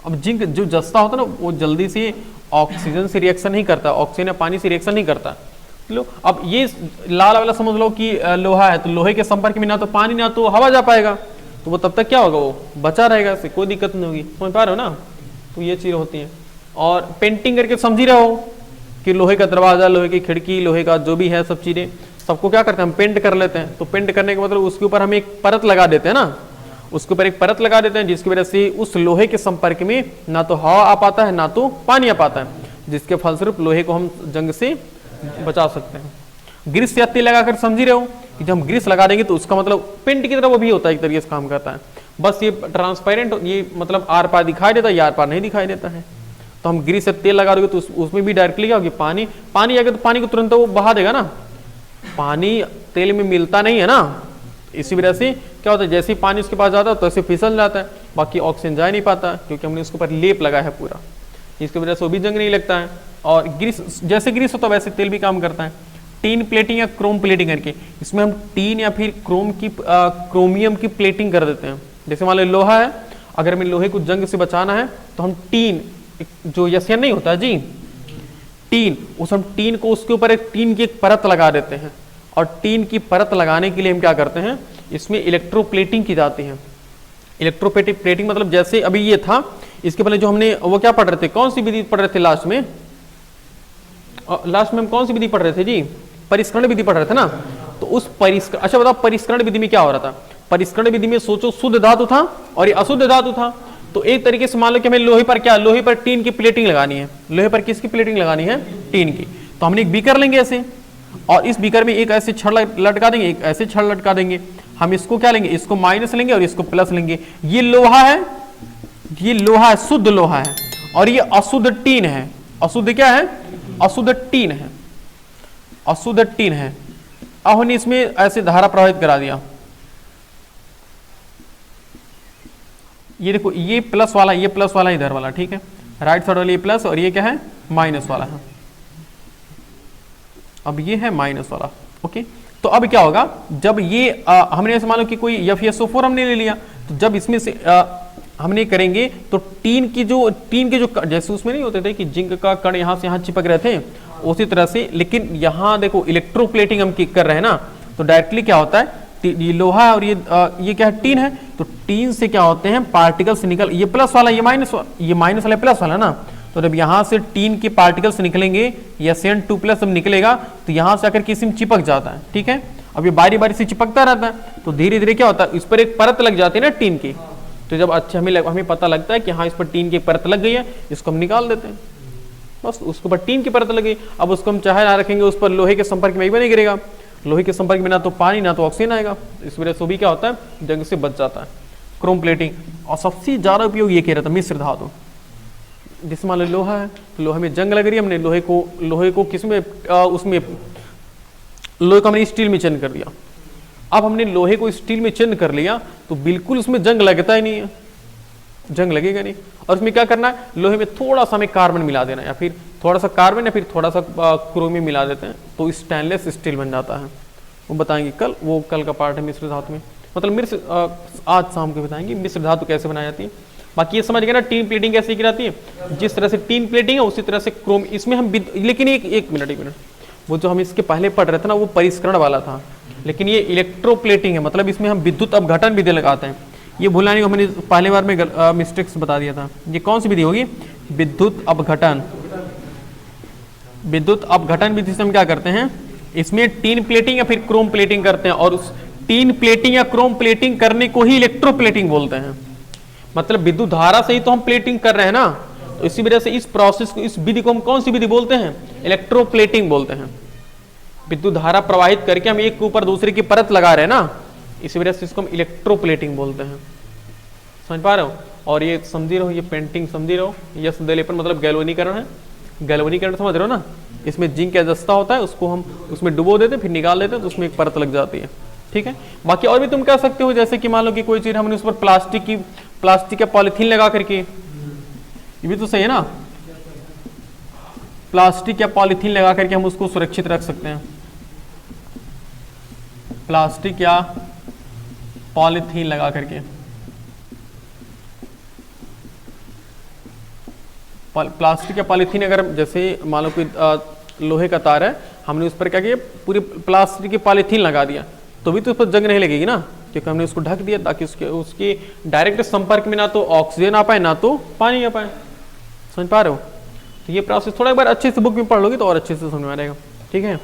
अब जिंक जो जस्ता होता है ना, वो जल्दी से ऑक्सीजन से रिएक्शन नहीं करता, ऑक्सीजन या पानी से रिएक्शन नहीं करता। लो अब ये लाल वाला समझ लो कि लोहा है, तो लोहे के संपर्क में ना तो पानी ना तो हवा जा पाएगा, तो वो तब तक क्या होगा, वो बचा रहेगा, इससे कोई दिक्कत नहीं होगी। समझ पा रहे हो ना, तो ये चीज होती है। और पेंटिंग करके समझ ही रहे हो कि लोहे का दरवाजा, लोहे की खिड़की, लोहे का जो भी है सब चीजें, सबको क्या करते हैं हम पेंट कर लेते हैं। तो पेंट करने के मतलब उसके ऊपर हम एक परत लगा देते हैं ना, उसके ऊपर एक परत लगा देते हैं, जिसकी वजह से उस लोहे के संपर्क में ना तो हवा आ पाता है ना तो पानी आ पाता है, जिसके फलस्वरूप लोहे को हम जंग से बचा सकते हैं। ग्रीस या तेल लगाकर समझ ही रहे हो कि जब हम ग्रीस लगा देंगे तो उसका मतलब पेंट की तरह वो भी होता है, एक तरीके से काम करता है। बस ये ट्रांसपेरेंट, ये मतलब आर पार दिखाई देता है, ये आर पार नहीं दिखाई देता है। तो हम ग्रीस या तेल लगा दोगे तो उसमें भी डायरेक्टली क्या होगी, पानी आएगा तो पानी को तुरंत वो बहा देगा ना, पानी तेल में मिलता नहीं है ना, इसी वजह से क्या होता है, जैसे ही पानी उसके पास जाता है तो ऐसे फिसल जाता है, बाकी ऑक्सीजन जा नहीं पाता, क्योंकि हमने उसके ऊपर लेप लगा है पूरा, इसकी वजह से वो भी जंग नहीं लगता है। और ग्रीस, जैसे ग्रीस होता है वैसे तेल भी काम करता है। टीन प्लेटिंग या क्रोम प्लेटिंग करके, इसमें हम टीन या फिर क्रोमियम की प्लेटिंग कर देते हैं। जैसे मान लो लोहा है, अगर हमें लोहे को जंग से बचाना है तो हम टीन, जो यसियन नहीं होता जी, टीन, उस हम टीन को उसके ऊपर एक टीन की एक परत लगा देते हैं। और टीन की परत लगाने के लिए हम क्या करते हैं, इसमें इलेक्ट्रोप्लेटिंग की जाती है। इलेक्ट्रोप्लेटिंग मतलब जैसे अभी ये था, इसके पहले जो हमने वो क्या पढ़ रहे थे, कौन सी विधि पढ़ रहे थे लास्ट में हम कौन सी विधि पढ़ रहे थे जी, परिष्करण विधि पढ़ रहे थे ना। तो उस परिष्करण, अच्छा बताओ परिष्करण विधि में क्या हो रहा था, परिष्करण विधि में सोचो शुद्ध धातु था और ये अशुद्ध धातु था। तो एक तरीके से मान लो कि हमें लोहे पर क्या, लोहे पर टीन की प्लेटिंग लगानी है। लोहे पर किसकी प्लेटिंग लगानी है, टीन की। तो हमने एक बीकर लेंगे ऐसे, और इस बीकर में एक ऐसे छड़ लटका देंगे, एक ऐसे छड़ लटका देंगे। हम इसको क्या लेंगे, इसको माइनस लेंगे और इसको प्लस लेंगे। ये लोहा है, ये लोहा है, शुद्ध लोहा है, और ये अशुद्ध टीन है। अशुद्ध क्या है, अशुद्ध टीन है, अशुद्ध टीन है। अब हमने इसमें ऐसे धारा प्रवाहित करा दिया। ये देखो, ये प्लस वाला, ये प्लस वाला, इधर वाला, ठीक है, राइट साइड वाला ये प्लस और ये क्या है, माइनस वाला है। अब ये है माइनस वाला, ओके। तो अब क्या होगा, जब ये हमने ऐसे मान लो कि कोई FeSO4 हमने ले लिया, तो जब इसमें से हमने करेंगे तो टीन के जो जैसे उसमें नहीं होते थे कि जिंक का कण यहाँ से यहाँ चिपक रहे थे, उसी तरह से, लेकिन यहाँ देखो इलेक्ट्रोप्लेटिंग हम कर रहे हैं ना, तो डायरेक्टली क्या होता है, ये लोहा है और ये क्या है, टीन है। तो टीन से क्या होते हैं, पार्टिकल्स निकल, ये प्लस वाला, ये माइनस वाला प्लस वाला ना। तो जब यहाँ से टीन के पार्टिकल्स निकलेंगे या Cn2+ जब निकलेगा तो यहाँ से आकर किसी में चिपक जाता है, ठीक है। अब ये बारी बारी से चिपकता रहता है, तो धीरे धीरे क्या होता है, इस पर एक परत लग जाती है ना टीन की। तो जब अच्छा हमें पता लगता है कि हाँ इस पर टीन की परत लग गई है, इसको हम निकाल देते हैं, बस उसके ऊपर टीन की परत लगी। अब उसको हम चाहे ना रखेंगे, उस पर लोहे के संपर्क में नहीं गिरेगा, लोहे के संपर्क में ना तो पानी ना तो ऑक्सीजन आएगा, इस वजह से भी क्या होता है, जंग से बच जाता है। क्रोम प्लेटिंग, और सबसे ज्यादा उपयोग ये कह रहा था मिश्र धातु। जैसे मान लो लोहा है, तो लोहे में जंग लग रही है, हमने लोहे को किस में, उसमें लोहे को हमने स्टील में चेंज कर दिया। अब हमने लोहे को स्टील में चेंज कर लिया तो बिल्कुल उसमें जंग लगता ही नहीं है, जंग लगेगा नहीं। और उसमें क्या करना है, लोहे में थोड़ा सा हमें कार्बन मिला देना, या फिर थोड़ा सा कार्बन या फिर थोड़ा सा क्रोमियम मिला देते हैं, तो स्टेनलेस स्टील बन जाता है। वो बताएंगे कल, वो कल का पार्ट है मिश्र धातु में, मतलब आज शाम को बताएंगे मिश्र धातु कैसे बनाई जाती है। बाकी ये समझ गए ना, टीन प्लेटिंग कैसे की जाती है, जिस तरह से टीन प्लेटिंग है उसी तरह से क्रोम, इसमें हम लेकिन एक मिनट, वो जो हम इसके पहले पढ़ रहे थे ना वो परिष्करण वाला था, लेकिन ये इलेक्ट्रोप्लेटिंग है, मतलब इसमें हम विद्युत अपघटन विधि लगाते हैं। ये भूलना नहीं, मैंने पहले बार में मिस्टेक्स बता दिया था। ये कौन सी विधि होगी? विद्युत अपघटन। विद्युत अपघटन विधि से हम क्या करते हैं, इसमें टीन प्लेटिंग या फिर क्रोम प्लेटिंग करते हैं, और उस टीन प्लेटिंग या क्रोम प्लेटिंग करने को ही इलेक्ट्रोप्लेटिंग बोलते हैं। मतलब विद्युत धारा से ही तो हम प्लेटिंग कर रहे हैं ना, तो इसी वजह से इस प्रोसेस को, इस विधि को हम कौन सी विधि बोलते हैं? इलेक्ट्रोप्लेटिंग बोलते हैं। विद्युत धारा प्रवाहित करके हम एक के ऊपर दूसरे की परत लगा रहे हैं ना, इसी वजह से इसको हम इलेक्ट्रोप्लेटिंग बोलते हैं। समझ पा रहे हो? और ये समझी रहो, ये पेंटिंग समझी रहो, यस दलेपन मतलब गैल्वेनीकरण है। गैल्वेनीकरण समझ रहे हो ना? इसमें जिंक का जस्ता होता है, उसको हम उसमें डुबो देते फिर निकाल देते हैं, तो उसमें एक परत लग जाती है। ठीक है, बाकी और भी तुम कह सकते हो, जैसे कि मान लो कि कोई चीज हमने उस पर प्लास्टिक या पॉलिथीन लगा करके, ये भी तो सही है ना, प्लास्टिक या पॉलिथीन लगा करके हम उसको सुरक्षित रख सकते हैं। प्लास्टिक या पॉलिथीन लगा करके, प्लास्टिक या पॉलिथीन, अगर जैसे मान लो कोई लोहे का तार है, हमने उस पर क्या किया, पूरी प्लास्टिक की पॉलिथीन लगा दिया, तो भी तो उस पर जंग नहीं लगेगी ना, क्योंकि हमने उसको ढक दिया ताकि उसके डायरेक्ट संपर्क में ना तो ऑक्सीजन आ पाए ना तो पानी आ पाए। समझ पा रहे हो? तो ये प्रोसेस थोड़ा एक बार अच्छे से बुक में पढ़ लोगे तो और अच्छे से समझ में आ जाएगा। ठीक है।